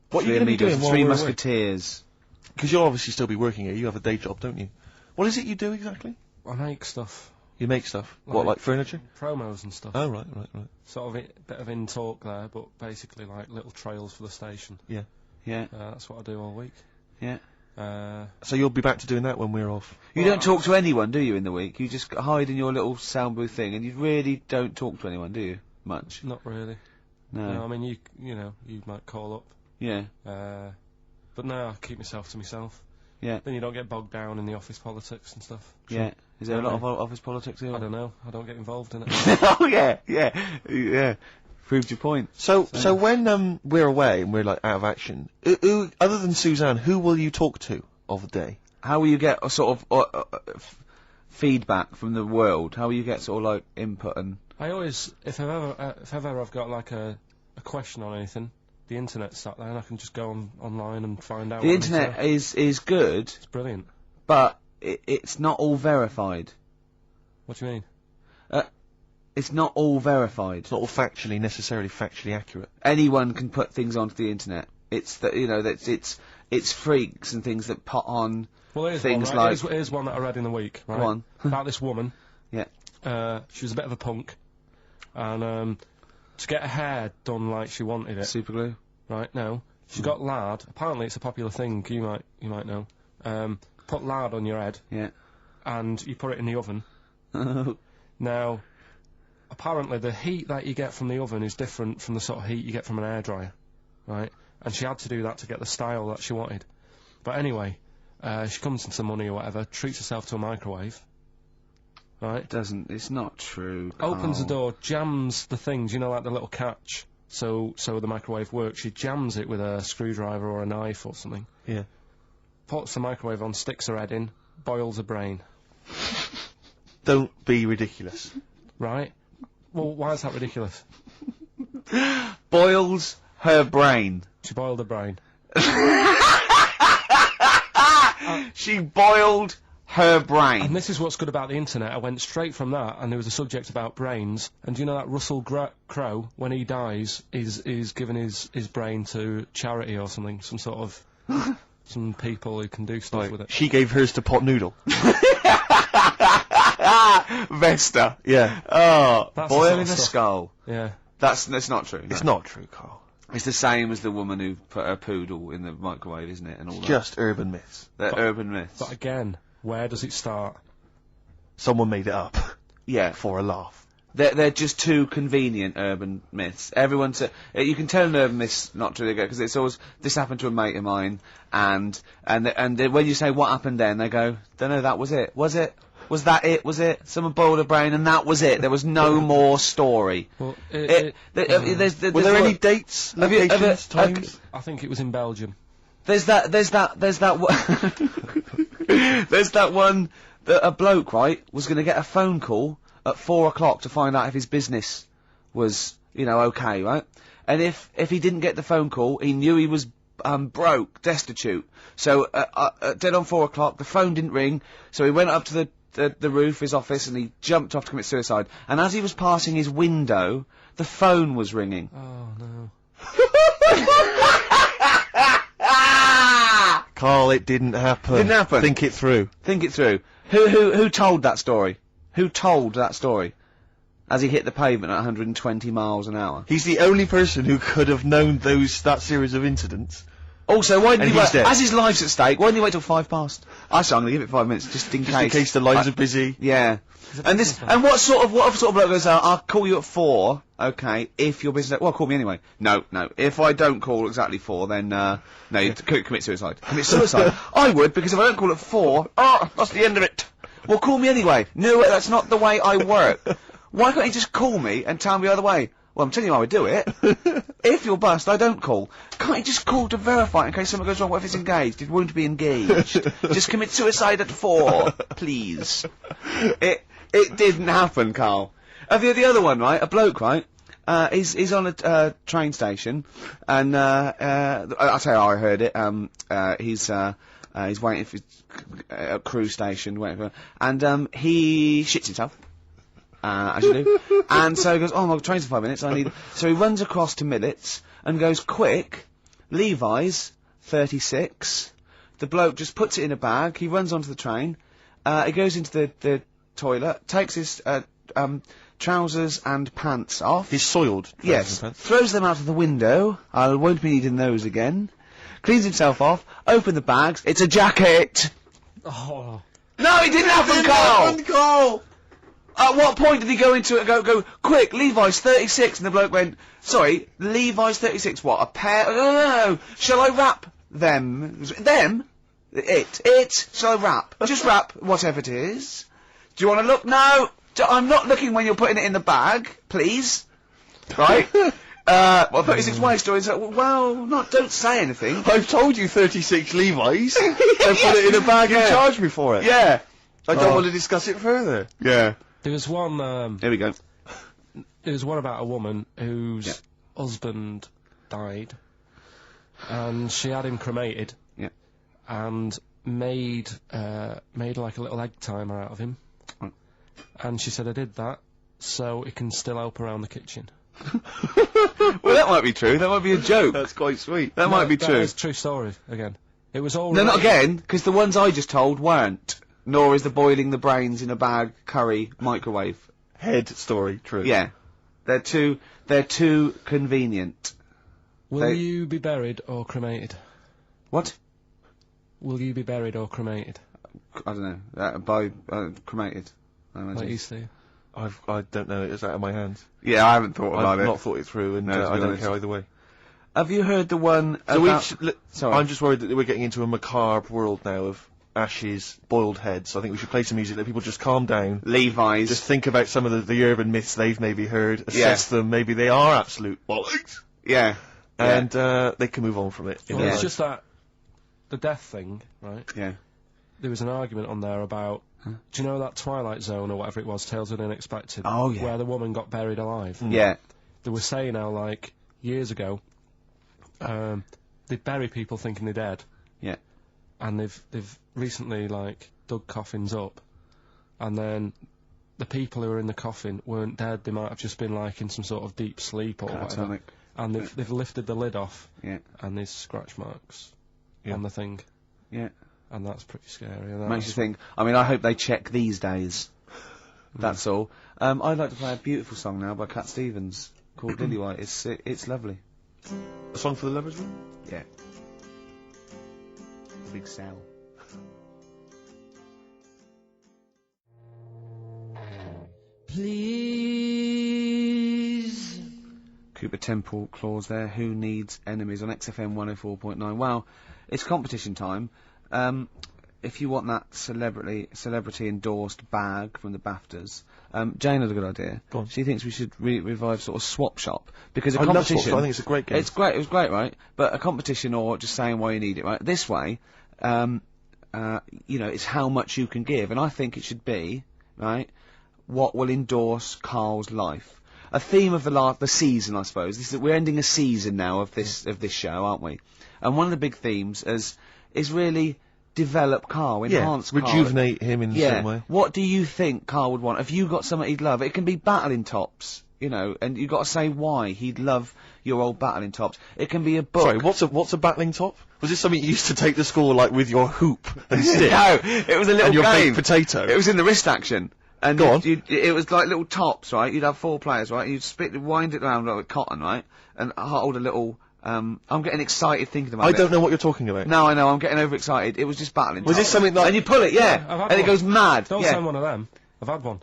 C: What are you going to be doing while
A: 3
C: we're
A: Musketeers.
C: Because you'll obviously still be working here. You have a day job, don't you? What is it you do exactly?
B: I make stuff.
C: You make stuff? What, like furniture?
B: Promos and stuff.
C: Oh, right.
B: Sort of a bit of in-talk there, but basically like little trails for the station.
C: Yeah.
A: Yeah.
B: That's what I do all week.
A: Yeah.
C: So you'll be back to doing that when we're off?
A: You don't talk to anyone, do you, in the week? You just hide in your little sound booth thing, and you really don't talk to anyone, do you? Much?
B: Not really.
A: No.
B: I mean, you know, you might call up.
A: Yeah.
B: But no, I keep myself to myself.
A: Yeah.
B: Then you don't get bogged down in the office politics and stuff.
A: Yeah. Is there a lot of office politics here?
B: I don't know. I don't get involved in it.
A: Oh, yeah. Proved your point.
C: So when we're away and we're like out of action, who other than Suzanne, who will you talk to of the day?
A: How will you get a sort of feedback from the world? How will you get sort of like input and?
B: I always, if ever I've got like a question on anything, the internet's sat there and I can just go online and find out.
A: The internet is good.
B: It's brilliant.
A: But it's not all verified.
B: What do you mean?
A: It's not all verified.
C: It's not all necessarily factually accurate.
A: Anyone can put things onto the internet. It's that it's freaks and things that put on things
B: one, right?
A: like.
B: Here's one that I read in the week. Right?
A: Go on.
B: About this woman.
A: Yeah.
B: She was a bit of a punk, and to get her hair done like she wanted it.
A: Super glue.
B: Right. No. She got lard. Apparently, it's a popular thing. You might know. Put lard on your head.
A: Yeah.
B: And you put it in the oven. Now. Apparently, the heat that you get from the oven is different from the sort of heat you get from an hairdryer, right? And she had to do that to get the style that she wanted. But anyway, she comes into money or whatever, treats herself to a microwave, right?
A: It's not true.
B: Opens the door, jams the things, you know, like the little catch, so the microwave works. She jams it with a screwdriver or a knife or something.
C: Yeah.
B: Puts the microwave on, sticks her head in, boils a brain.
C: Don't be ridiculous.
B: Right? Well, why is that ridiculous?
A: Boils her brain.
B: She boiled a brain.
A: She boiled her brain.
B: And this is what's good about the internet. I went straight from that, and there was a subject about brains. And do you know that Russell Crowe, when he dies, is giving his brain to charity or something, some sort of some people who can do stuff with it.
C: She gave hers to Pot Noodle.
A: Vesta.
C: Yeah.
A: Oh,
B: That's
A: boiling
B: the
A: a
B: sort of
A: skull.
B: Yeah.
A: That's not true. No.
C: It's not true, Carl.
A: It's the same as the woman who put her poodle in the microwave, isn't it? And all that.
C: Just urban myths.
A: They're urban myths.
B: But again, where does it start?
C: Someone made it up.
A: Yeah.
C: For a laugh.
A: They're just too convenient urban myths. Everyone you can tell an urban myth's not true because it's always this happened to a mate of mine, and when you say what happened then, they go, don't know, that was it. Was it? Was that it? Was it? Someone boiled a brain and that was it. There was no more story.
B: Well,
A: were
C: there any dates, locations, times?
B: I think it was in Belgium.
A: There's that one that a bloke, right, was going to get a phone call at 4 o'clock to find out if his business was, okay, right? And if he didn't get the phone call, he knew he was broke, destitute. So dead on 4 o'clock, the phone didn't ring, so he went up to the roof of his office and he jumped off to commit suicide. And as he was passing his window, the phone was ringing.
B: Oh no.
C: Carl, it didn't happen.
A: Didn't happen.
C: Think it through.
A: Think it through. Who told that story? Who told that story? As he hit the pavement at 120 miles an hour.
C: He's the only person who could have known that series of incidents.
A: Also, why didn't he wait?
C: Dead.
A: As his life's at stake, why didn't he wait till 5 past? I'm going to give it 5 minutes, just in case.
C: In case the lines are busy.
A: Yeah. And what sort of bloke goes out, I'll call you at 4, okay, if your business, well, call me anyway. No. If I don't call exactly 4, then, no, you commit suicide. Commit suicide? I would, because if I don't call at 4, that's the end of it. Well, call me anyway. No, that's not the way I work. Why can't you just call me and tell me the other way? Well, I'm telling you how I do it. If you're bust, I don't call. Can't you just call to verify in case something goes wrong? What if it's engaged? It won't be engaged. Just commit suicide at 4, please. It didn't happen, Carl. The other one, right? A bloke, right? He's on a train station, and I'll tell you how I heard it. He's waiting for a cruise station, and he shits himself. As you do. And so he goes, my train's in 5 minutes, so he runs across to Millets, and goes, quick, Levi's, 36, the bloke just puts it in a bag, he runs onto the train, he goes into the toilet, takes his, trousers and pants off.
C: His soiled trousers
A: yes,
C: and pants.
A: Throws them out of the window, I won't be needing those again, cleans himself off, open the bags, it's a jacket!
B: Oh.
A: No, it didn't happen, Carl! At what point did he go into it and go, quick, Levi's 36, and the bloke went, sorry, Levi's 36, what, a pair? No, shall I wrap them? Them? It, shall I wrap? Just wrap whatever it is. Do you want to look? No, I'm not looking when you're putting it in the bag, please. Right? 36 way stories, don't say anything.
C: I've told you 36 Levi's, and put it in a bag and charge me for it.
A: Yeah.
C: I don't want to discuss it further.
A: Yeah.
B: There was one,
A: here we go.
B: There was one about a woman whose husband died, and she had him cremated.
A: Yeah.
B: And made like a little egg timer out of him.
A: Mm.
B: And she said, I did that so it can still help around the kitchen.
A: Well, that might be true. That might be a joke.
C: That's quite sweet.
A: That might be true.
B: That is true story, again. It was all...
A: No, not again, because the ones I just told weren't. Nor is the boiling the brains in a bag curry microwave
C: head story true.
A: Yeah. They're too convenient.
B: Will you be buried or cremated?
A: What?
B: Will you be buried or cremated?
A: I don't know. Cremated. I imagine.
B: Like you, Steve?
C: I don't know. It's out of my hands.
A: Yeah, I haven't thought about it.
C: I've not thought it through, and I don't care either way.
A: Have you heard the one about... Sorry.
C: I'm just worried that we're getting into a macabre world now of ashes, boiled heads. I think we should play some music, let people just calm down.
A: Levi's.
C: Just think about some of the urban myths they've maybe heard, assess them, maybe they are absolute bollocks.
A: Yeah.
C: And they can move on from it.
B: Well, it's just that, the death thing, right?
A: Yeah.
B: there was an argument on there about, do you know that Twilight Zone or whatever it was, Tales of the Unexpected?
A: Oh, yeah.
B: Where the woman got buried alive.
A: Yeah.
B: They were saying how, like, years ago, they bury people thinking they're dead.
A: Yeah.
B: And they've recently, like, dug coffins up, and then the people who were in the coffin weren't dead. They might have just been, like, in some sort of deep sleep or whatever. And they've lifted the lid off.
A: Yeah.
B: And there's scratch marks on the thing.
A: Yeah.
B: And that's pretty scary. And
A: Makes you think. I mean, I hope they check these days. That's all. I'd like to play a beautiful song now by Cat Stevens called Lillywhite. It's lovely.
C: A song for the lovers room?
A: Yeah. Big Sal.
D: Please.
A: Cooper Temple Claus there. Who Needs Enemies on XFM 104.9. Well, it's competition time. If you want that celebrity endorsed bag from the BAFTAs, Jane had a good idea.
C: Go on.
A: She thinks we should revive sort of Swap Shop because a
C: I love
A: competition.
C: Swap Shop. I think it's a great game.
A: It's great. It was great, right? But a competition or just saying why you need it, right? This way, you know, it's how much you can give, and I think it should be right. What will endorse Karl's life? A theme of the season, I suppose. This is we're ending a season now of this show, aren't we? And one of the big themes is really develop Karl, enhance Karl.
C: Rejuvenate him in some way.
A: What do you think Karl would want? Have you got something he'd love? It can be battling tops, you know, and you've got to say why he'd love your old battling tops. It can be a book.
C: Sorry, what's a battling top? Was this something you used to take to school, like, with your hoop and stick?
A: No, it was a little
C: and your
A: game.
C: baked potato?
A: It was in the wrist action. And
C: Go on.
A: it was like little tops, right? You'd have 4 players, right? You'd wind it around like with cotton, right? And hold a little, I'm getting excited thinking about it.
C: I don't know what you're talking about.
A: No, I know, I'm getting overexcited. It was just battling.
C: Was this something like...
A: And you pull it, yeah.
B: I've had
A: And it
B: one.
A: goes mad.
B: Don't send one of them. I've had one.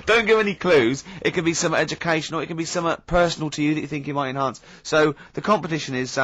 A: Don't give any clues. It can be some educational, it can be some personal to you that you think you might enhance. So, the competition is,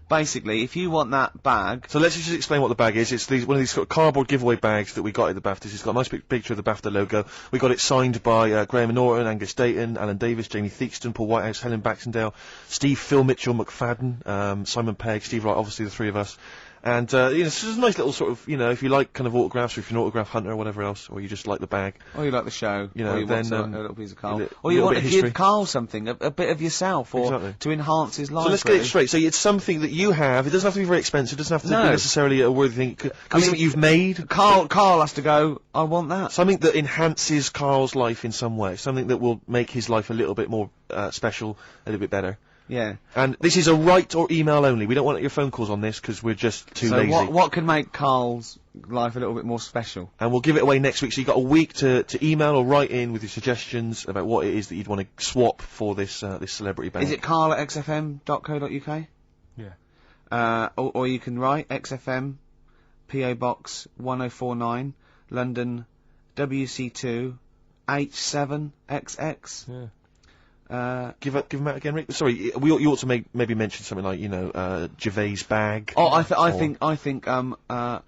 A: basically, if you want that bag...
C: So let's just explain what the bag is. It's one of these sort of cardboard giveaway bags that we got at the BAFTAs. It's got a nice big picture of the BAFTA logo. We got it signed by Graham Norton, Angus Dayton, Alan Davis, Jamie Theakston, Paul Whitehouse, Helen Baxendale, Steve, Phil Mitchell, McFadden, Simon Pegg, Steve Wright, obviously the three of us. And, you know, it's just a nice little sort of, you know, if you like kind of autographs, or if you're an autograph hunter or whatever else, or you just like the bag.
A: Or you like the show,
C: you know,
A: or you
C: then,
A: want a little piece of Karl. Or
C: you
A: you want
C: bit
A: to
C: of history.
A: give Karl something, a bit of yourself, or
C: Exactly.
A: to enhance his life.
C: So let's get it straight. So it's something that you have. It doesn't have to be very expensive. It doesn't have to be necessarily a worthy thing. It could be something you've made.
A: Karl has to go, I want that.
C: Something that enhances Karl's life in some way. Something that will make his life a little bit more special, a little bit better.
A: Yeah.
C: And this is a write or email only. We don't want your phone calls on this because we're just too lazy.
A: So what can make Karl's life a little bit more special?
C: And we'll give it away next week. So you've got a week to email or write in with your suggestions about what it is that you'd want to swap for this this celebrity bag.
A: Is it karl@xfm.co.uk?
B: Yeah.
A: Or you can write XFM, PO Box 1049, London, WC2, H7XX.
B: Yeah.
C: Give them out again, Rick. Sorry, you ought to maybe mention something like, you know, Gervais bag.
A: Oh, I think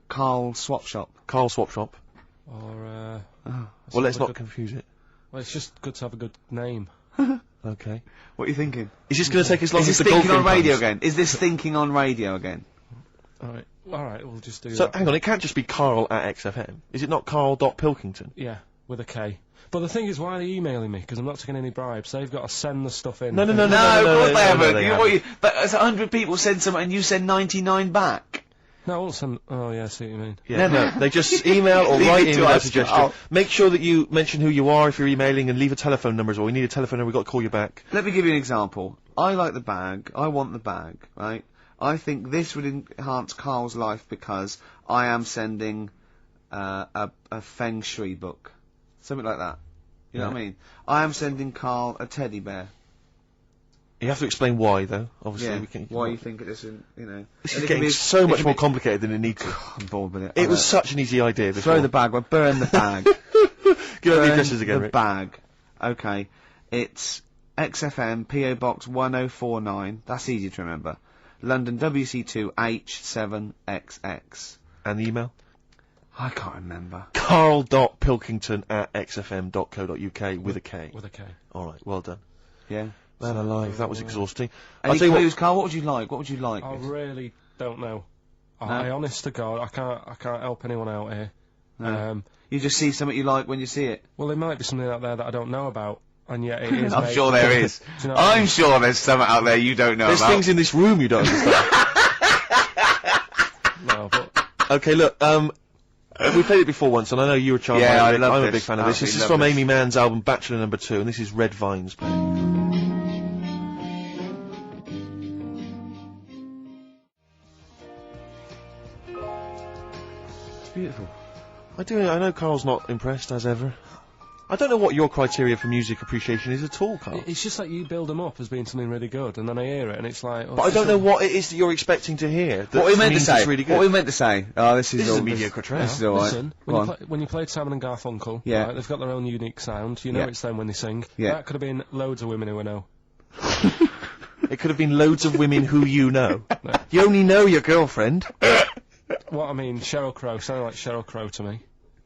A: Karl Swap Shop.
C: Karl Swap Shop.
B: Or,
C: Well, let's not confuse it.
B: well, it's just good to have a good name.
C: Okay.
A: What are you thinking?
C: Is this going to take as long
A: Is
C: as
A: this
C: the
A: thinking
C: golfing
A: on radio
C: puns?
A: again? Is this thinking on radio again?
B: Alright, we'll just do
C: So,
B: that.
C: hang on, it can't just be Karl@XFM. Is it not Karl.Pilkington?
B: Yeah, with a K. But the thing is, why are they emailing me? Because I'm not taking any bribes. They've got to send the stuff in.
C: No,
A: Of course they haven't.
C: they
A: But as 100 people send something and you send 99 back.
B: No, I won't send... Oh, yeah, I see what you mean.
C: Yeah, no, they just email or
A: Leave
C: write
A: it
C: in
A: to
C: with a
A: us.
C: suggestion.
A: Oh.
C: Make sure that you mention who you are if you're emailing and leave a telephone number as well. We need a telephone number, we've got to call you back.
A: Let me give you an example. I like the bag. I want the bag, right? I think this would enhance Karl's life because I am sending a Feng Shui book. Something like that. You know what I mean? I am sending Karl a teddy bear.
C: You have to explain why, though. Obviously,
A: Yeah.
C: we can.
A: Why you think it isn't, you know?
C: This
A: And
C: is
A: it can
C: getting
A: be-
C: so
A: it
C: much
A: can
C: more
A: be-
C: complicated than it needs to.
A: I'm bored with it.
C: It was such an easy idea before.
A: Throw the bag, well, burn the bag.
C: Give out the
A: Burn
C: addresses again,
A: the
C: Rick.
A: bag. Okay. It's XFM, PO Box 1049. That's easy to remember. London, WC2, H7XX.
C: And the email?
A: I can't remember.
C: Karl.Pilkington@xfm.co.uk with a K.
B: With a K.
C: Alright, well done.
A: Yeah.
C: Man alive, that was exhausting.
A: Any
C: I'll tell you
A: clues,
C: what,
A: Karl? What would you like? What would you like?
B: I really don't know. I honest to God, I can't help anyone out here.
A: No. You just see something you like when you see it.
B: Well, there might be something out there that I don't know about, and yet it is.
A: I'm sure there is.
B: Do you know what I mean?
A: I'm sure there's something out there you don't know
C: There's
A: about.
C: things in this room you don't understand.
B: No, but
C: Okay, look, we played it before once, and I know you were charmed.
A: Yeah,
C: by
A: I
C: it.
A: love
C: I'm a
A: this.
C: big fan of this. This is
A: Absolutely
C: from
A: love
C: Amy Mann's album Bachelor No. 2, and this is Red Vines playing.
A: It's beautiful.
C: I know Carl's not impressed, as ever. I don't know what your criteria for music appreciation is at all, Carl.
B: it's just like you build them up as being something really good, and then I hear it, and it's like. Oh,
C: But I don't know what it is that you're expecting to hear.
A: What we meant to
C: means
A: say.
C: it's really good.
A: What we meant to say. Oh, this
C: This
A: all
C: is a mediocre track.
A: This is all right.
B: Listen,
A: Go on.
B: when you played Simon and Garfunkel,
A: Yeah.
B: right, they've got their own unique sound. You know
A: Yeah.
B: it's them when they sing.
A: Yeah.
B: That could have been loads of women who I know.
C: It could have been loads of women who you know. You only know your girlfriend.
B: What I mean, Sheryl Crow sounded like Sheryl Crow to me.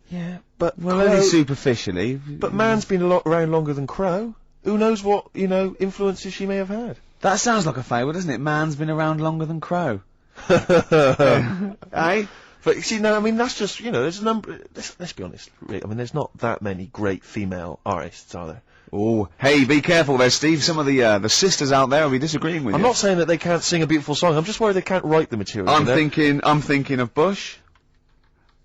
C: Yeah, but
A: Well, only superficially.
C: But Man's been around longer than Crow. Who knows what, influences she may have had.
A: That sounds like a fable, doesn't it? Man's been around longer than Crow. Eh?
C: But you see, no, I mean, that's just, there's a number, let's be honest, Rick, I mean, there's not that many great female artists, are there?
A: Oh, hey, be careful there, Steve. Some of the sisters out there will be disagreeing with
C: I'm
A: you.
C: not saying that they can't sing a beautiful song, I'm just worried they can't write the material.
A: I'm thinking of Bush.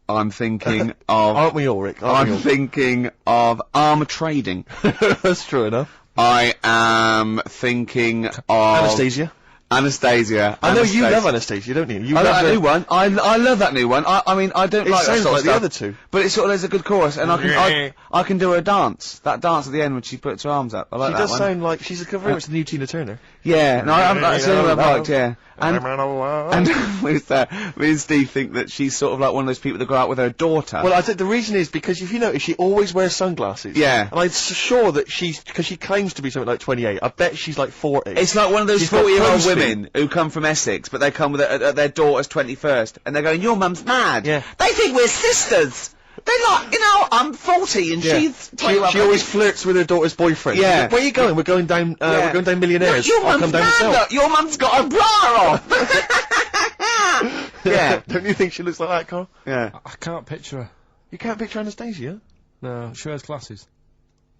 A: I'm thinking of...
C: Aren't we all, Rick?
A: I'm thinking of arm trading.
C: That's true enough.
A: I am thinking of...
C: Anastasia.
A: Anastasia.
C: I know you love Anastasia, don't you? You
A: I
C: love
A: like that
C: her-
A: new one. I love that new one. I mean, I don't
C: It
A: like that
C: sounds
A: sort
C: like
A: of
C: the
A: stuff,
C: other two.
A: but it's sort of, there's a good chorus, and I can do her dance. That dance at the end when she puts her arms up. I like
C: She
A: that
C: does
A: one.
C: sound like she's a cover of the new Tina Turner.
A: Yeah, no, that's the only one I've liked, yeah. And with me and Steve think that she's sort of like one of those people that go out with her daughter.
C: Well, I think the reason is because if you notice, she always wears sunglasses.
A: Yeah.
C: And I'm sure that because she claims to be something like 28, I bet she's like 40.
A: It's like one of those
C: She's got
A: 40-year-old
C: posting.
A: women who come from Essex, but they come with their daughter's 21st, and they're going, your mum's mad.
C: Yeah.
A: They think we're sisters. They're like, I'm 40 and
C: Yeah.
A: she's 21.
C: She always flirts with her daughter's boyfriend.
A: Yeah.
C: She's like, where are you going? We're going down, we're going down Millionaires.
A: Your
C: I'll come
A: mum's
C: down
A: mad,
C: myself.
A: look, your mum's got a bra on. Yeah.
C: Don't you think she looks like that, Carl?
A: Yeah.
B: I can't picture her.
C: You can't picture Anastasia?
B: No, she wears glasses.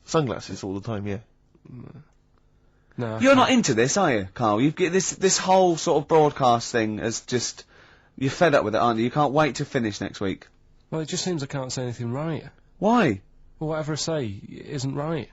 C: Sunglasses all the time, yeah.
B: No.
A: You're not into this, are you, Carl? You've get this whole sort of broadcast thing as just... You're fed up with it, aren't you? You can't wait to finish next week.
B: Well, it just seems I can't say anything right.
A: Why?
B: Well, whatever I say isn't right.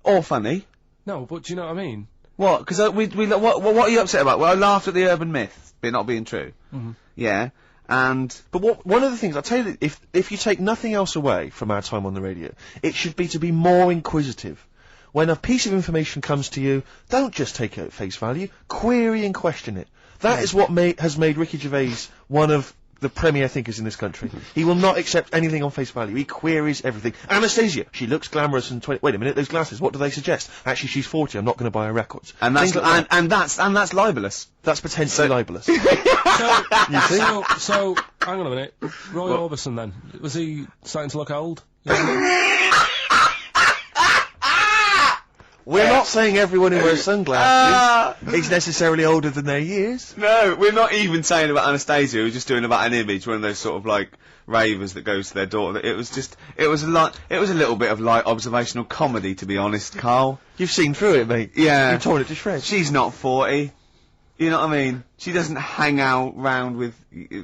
A: Or funny.
B: No, but do you know what I mean?
A: What? Because what are you upset about? Well, I laughed at the urban myth, it not being true.
B: Mm-hmm.
A: Yeah, and...
C: But one of the things, I'll tell you, if you take nothing else away from our time on the radio, it should be to be more inquisitive. When a piece of information comes to you, don't just take it at face value, query and question it. That is what has made Ricky Gervais one of the premier thinkers in this country. He will not accept anything on face value. He queries everything. Anastasia, she looks glamorous and wait a minute, those glasses, what do they suggest? Actually, she's 40, I'm not going to buy her records.
A: And that's
C: Things like that.
A: and that's libelous.
C: That's potentially libelous.
B: So, hang on a minute. Roy Orbison then, was he starting to look old?
C: We're not saying everyone who wears sunglasses is necessarily older than their years.
A: No, we're not even saying about Anastasia. We're just doing about an image, one of those sort of like ravers that goes to their daughter. It was a little bit of light observational comedy, to be honest, Carl.
C: You've seen through it, mate.
A: Yeah.
C: You've torn it to shreds.
A: She's not 40. You know what I mean? She doesn't hang out round with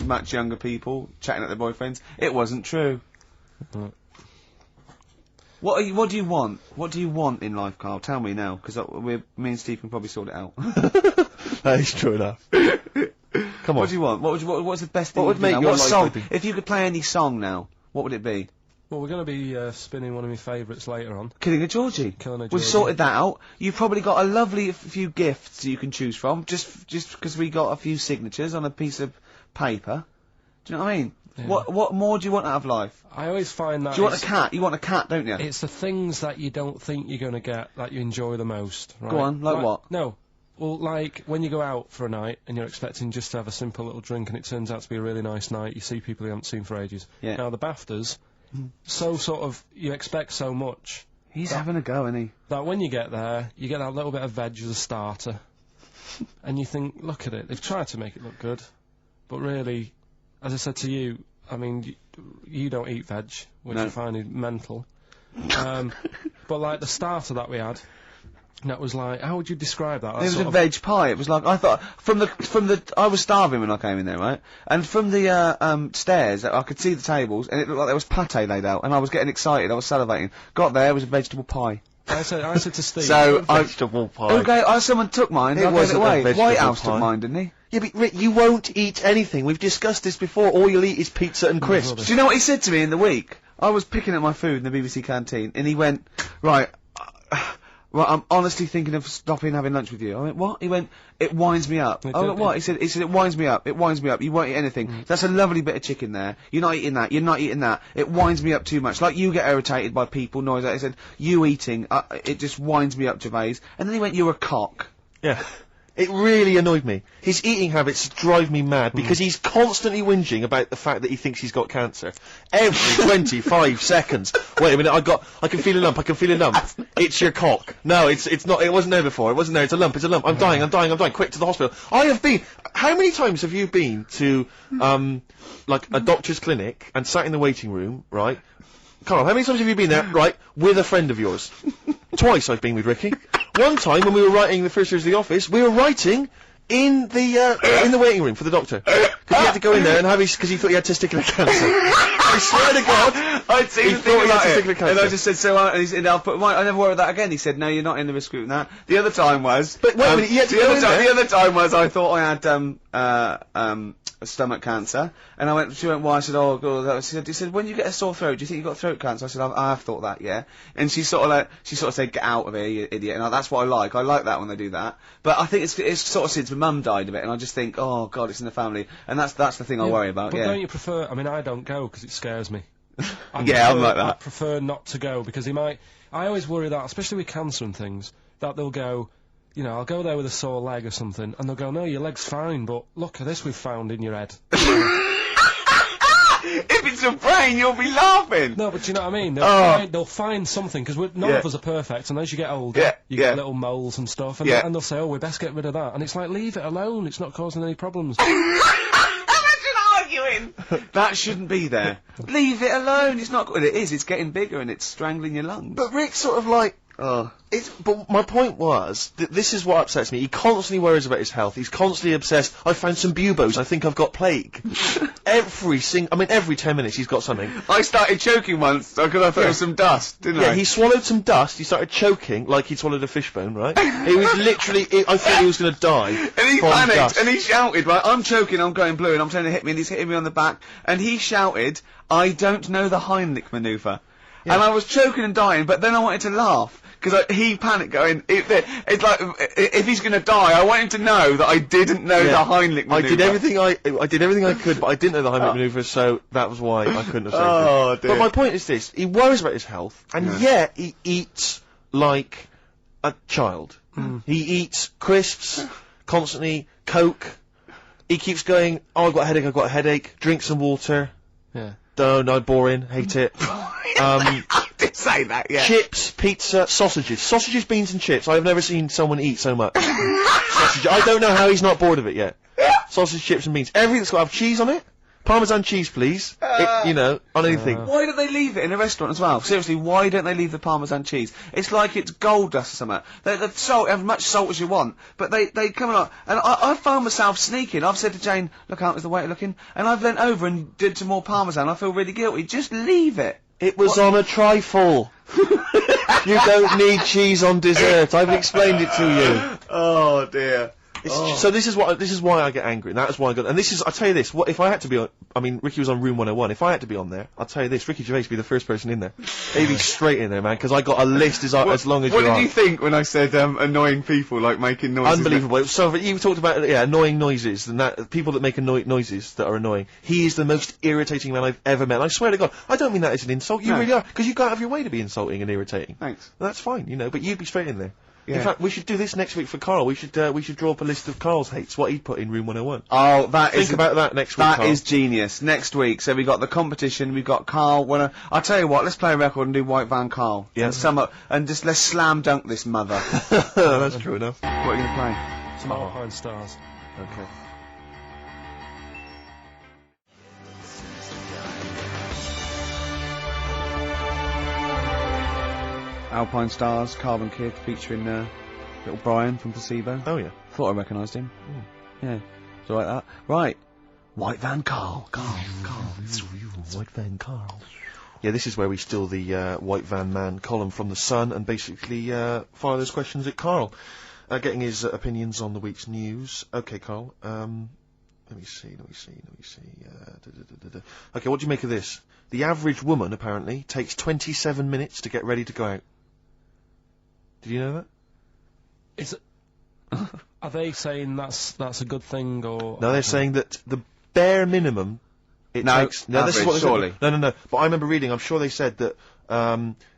A: much younger people, chatting at their boyfriends. It wasn't true. What do you want? What do you want in life, Carl? Tell me now, because me and Steve can probably sort it out.
C: That is true enough. Come on.
A: What do you want? What's the best thing?
C: What would make
A: now?
C: your
A: What
C: life
A: song?
C: happy?
A: If you could play any song now, what would it be?
B: Well, we're going to be spinning one of my favourites later on.
A: Killing a Georgie.
B: Killing a
A: We've
B: Georgie.
A: sorted that out. You've probably got a lovely few gifts you can choose from, just because we got a few signatures on a piece of paper. Do you know what I mean?
B: Yeah.
A: What more do you want out of life?
B: I always find that
A: Do you want a cat? You want a cat, don't you?
B: it's the things that you don't think you're going to get that you enjoy the most. Right?
A: Go on, like what?
B: No. Well, like when you go out for a night and you're expecting just to have a simple little drink and it turns out to be a really nice night, you see people you haven't seen for ages.
A: Yeah.
B: Now, the BAFTAs, so sort of, you expect so much
A: He's having a go, isn't he?
B: that when you get there, you get that little bit of veg as a starter. And you think, look at it, they've tried to make it look good. but really, as I said to you, I mean, you don't eat veg, which I find is mental. But like the starter that we had, that was like, how would you describe that?
A: It was a veg pie. It was like, I thought, I was starving when I came in there, right? And from the, stairs, I could see the tables, and it looked like there was pate laid out, and I was getting excited, I was salivating. Got there, it was a vegetable pie.
B: I said to Steve.
A: So,
C: vegetable pie.
A: Okay, someone took mine, I gave it away. White House took mine, didn't he?
C: Yeah, but Rick, you won't eat anything. We've discussed this before. All you'll eat is pizza and crisps.
A: Do you know what he said to me in the week? I was picking up my food in the BBC canteen, and he went, right, well, I'm honestly thinking of stopping having lunch with you. I went, what? He went, it winds me up. I went, what? He said, it winds me up. It winds me up. You won't eat anything. That's a lovely bit of chicken there. You're not eating that. You're not eating that. It winds me up too much. Like you get irritated by people, noise. He said, you eating, it just winds me up, Gervais. And then he went, you're a cock.
C: Yeah. It really annoyed me. His eating habits drive me mad because he's constantly whinging about the fact that he thinks he's got cancer. Every 25 seconds. Wait a minute, I can feel a lump, It's your cock. No, it's not, it wasn't there before, it wasn't there, it's a lump. I'm dying, quick to the hospital. How many times have you been to, like a doctor's clinic and sat in the waiting room, right? Carl, how many times have you been there, right, with a friend of yours? Twice I've been with Ricky. One time when we were writing the first years of the office, we were writing in the waiting room for the doctor. Because he had to go in there and have because he thought he had testicular cancer. I swear to God,
A: I'd seen the thing about it.
C: Cancer.
A: And I just said, and he said, I never worry about that again. He said, no, you're not in the risk group and that. The other time was...
C: But wait a minute,
A: the other time was I thought I had, stomach cancer, and she went, why? I said, oh God, he said, when you get a sore throat, do you think you got throat cancer? I said, I have thought that, yeah. And she sort of said, get out of here, you idiot. And that's what I like that when they do that. But I think it's sort of since my mum died of it, and I just think, oh God, it's in the family, and that's the thing I worry about.
B: But
A: yeah.
B: Don't you prefer? I mean, I don't go because it scares me.
A: I'm like that.
B: I prefer not to go because he might. I always worry that, especially with cancer and things, that they'll go. You know, I'll go there with a sore leg or something, and they'll go, no, your leg's fine, but look at this we've found in your head.
A: If it's a brain, you'll be laughing.
B: No, but do you know what I mean? They'll find something, because none of us are perfect, and as you get older, you get little moles and stuff, and they'll say, oh, we best get rid of that. And it's like, leave it alone, it's not causing any problems.
A: Imagine arguing! That shouldn't be there. Leave it alone, it's not good. It is, it's getting bigger and it's strangling your lungs.
C: But Rick's sort of like... But my point was, this is what upsets me. He constantly worries about his health. He's constantly obsessed. I found some buboes. I think I've got plague. Every 10 minutes he's got something.
A: I started choking once because I thought it was some dust, didn't I?
C: Yeah, he swallowed some dust. He started choking like he'd swallowed a fishbone, right? It was literally, I thought he was going to die.
A: And he panicked dust. And he shouted, right, I'm choking, I'm going blue, and I'm trying to hit me, and he's hitting me on the back. And he shouted, I don't know the Heimlich manoeuvre. Yeah. And I was choking and dying, but then I wanted to laugh. Because he panicked going, it's like, if he's gonna die, I want him to know that I didn't know the Heimlich manoeuvre.
C: I did everything I could, but I didn't know the Heimlich manoeuvre, so that was why I couldn't have saved him. Dear. But my point is this, he worries about his health, and yet he eats like a child. He eats crisps, constantly, Coke. He keeps going, oh, I've got a headache, drink some water.
B: Yeah.
C: No, boring, hate it.
A: I did say that, yeah.
C: Chips, pizza, sausages, beans and chips. I've never seen someone eat so much. Sausage. I don't know how he's not bored of it yet. Sausage, chips and beans. Everything that's got to have cheese on it. Parmesan cheese, please. On anything.
A: Why don't they leave it in a restaurant as well? Seriously, why don't they leave the Parmesan cheese? It's like it's gold dust or something. The salt, as much salt as you want, but they come along, and I found myself sneaking. I've said to Jane, look out, is the waiter looking? And I've leant over and did some more Parmesan. I feel really guilty. Just leave it.
C: It was on a trifle. You don't need cheese on dessert. I've explained it to you.
A: Oh dear.
C: So this is why I get angry, and that is why I got, and I'll tell you this, what, if I had to be on, I mean, Ricky was on Room 101, if I had to be on there, I'll tell you this, Ricky Gervais would be the first person in there. He'd be straight in there, man, because I got a list as long as you are.
A: What did you think when I said, annoying people, like making noises?
C: Unbelievable. So, you talked about, annoying noises, and that, people that make noises that are annoying. He is the most irritating man I've ever met, and I swear to God, I don't mean that as an insult, you really are, because you go out of your way to be insulting and irritating.
A: Thanks.
C: That's fine, but you'd be straight in there.
A: Yeah.
C: In fact, we should do this next week for Carl. We should draw up a list of Carl's hates, what he'd put in Room 101.
A: Oh,
C: Think about that next week,
A: That
C: Carl.
A: is genius. Next week, so we got the competition, we've got Carl, I'll tell you what, let's play a record and do White Van Carl.
C: Yeah.
A: And just let's slam dunk this mother.
C: That's true enough.
A: What are you going to play?
B: Some Alpine Stars.
C: Okay.
A: Alpine Stars, Carbon Kid, featuring little Brian from Placebo.
C: Oh yeah.
A: Thought I recognised him. Yeah, so like that. Right, White Van Carl.
C: White Van Carl. Yeah, this is where we steal the White Van Man column from The Sun and basically fire those questions at Karl, getting his opinions on the week's news. Okay, Karl. Let me see. Okay, what do you make of this? The average woman, apparently, takes 27 minutes to get ready to go out. Did you know that?
B: Are they saying that's a good thing, or...?
C: No, they're saying that the bare minimum... This is what they
A: surely.
C: Said. No. But I remember reading, I'm sure they said that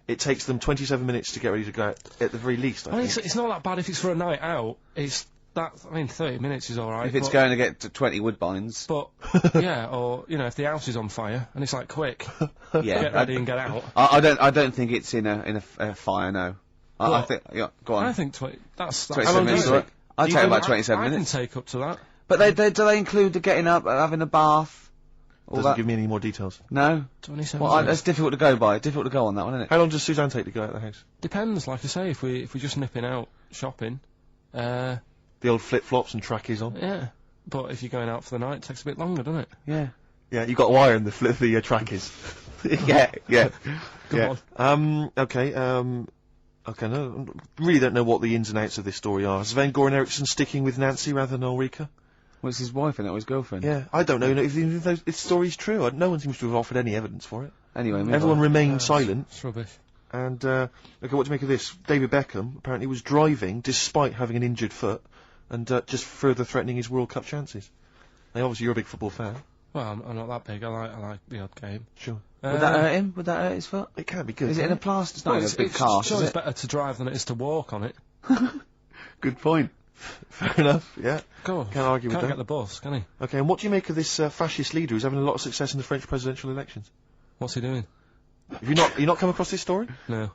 C: it takes them 27 minutes to get ready to go out, at the very least, I think.
B: It's not that bad if it's for a night out. 30 minutes is alright.
A: If it's going to get to 20 Woodbines.
B: But, yeah, or, if the house is on fire, and it's like, quick, get ready and get out.
A: I don't think it's in a fire, no. I think, go on.
B: I think that's
A: 27 minutes, right? I'd take about 27 minutes.
B: I can take up to that.
A: But do they include the getting up, having a bath?
C: Doesn't give me any more details.
A: No?
B: 27
A: well, that's difficult to go by. Difficult to go on that one, isn't it?
C: How long does Suzanne take to go out of the house?
B: Depends, like I say, if we're just nipping out shopping,
C: the old flip-flops and trackies on?
B: Yeah. But if you're going out for the night, it takes a bit longer, doesn't it?
A: Yeah.
C: Yeah, you've got wire in the trackies.
A: yeah.
B: Come on.
C: Okay, no, really don't know what the ins and outs of this story are. Is Sven-Goran Eriksson sticking with Nancy rather than Ulrika?
A: Well, it's his wife, and not his girlfriend.
C: Yeah, I don't know if this story's true. No one seems to have offered any evidence for it.
A: Anyway,
C: everyone remained silent.
B: It's rubbish.
C: And, okay, what do you make of this? David Beckham apparently was driving despite having an injured foot, and just further threatening his World Cup chances. Now, obviously, you're a big football fan.
B: Well, I'm not that big. I like the odd game.
C: Sure.
A: Would that hurt him? Would that hurt his foot?
C: It can't be good.
A: Is it in a plaster? It's not in a big cast,
B: sure,
A: is
B: it's
A: it?
B: better to drive than it is to walk on it.
A: Good point.
C: Fair enough, yeah.
B: Cool.
C: Can't argue with that.
B: Can't get the bus, can he?
C: Okay, and what do you make of this fascist leader who's having a lot of success in the French presidential elections?
B: What's he doing?
C: Have you not come across this story?
B: No.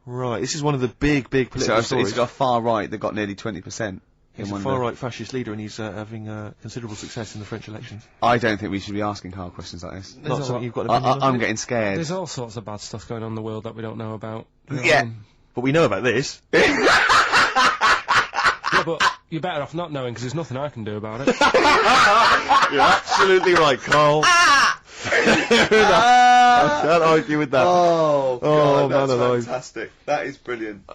C: Right, this is one of the big political stories.
A: He's got a far right that got nearly 20%.
C: He's a far-right fascist leader, and he's having considerable success in the French elections.
A: I don't think we should be asking Karl questions like this.
C: Not something you've got an opinion on?
A: I'm getting scared.
B: There's all sorts of bad stuff going on in the world that we don't know about.
A: Yeah.
C: But we know about this.
B: Yeah, but you're better off not knowing, because there's nothing I can do about it.
C: You're absolutely right, Karl. Fair enough. I can't argue with that.
A: Oh, God,
C: man
A: that's
C: alive.
A: fantastic. That is brilliant.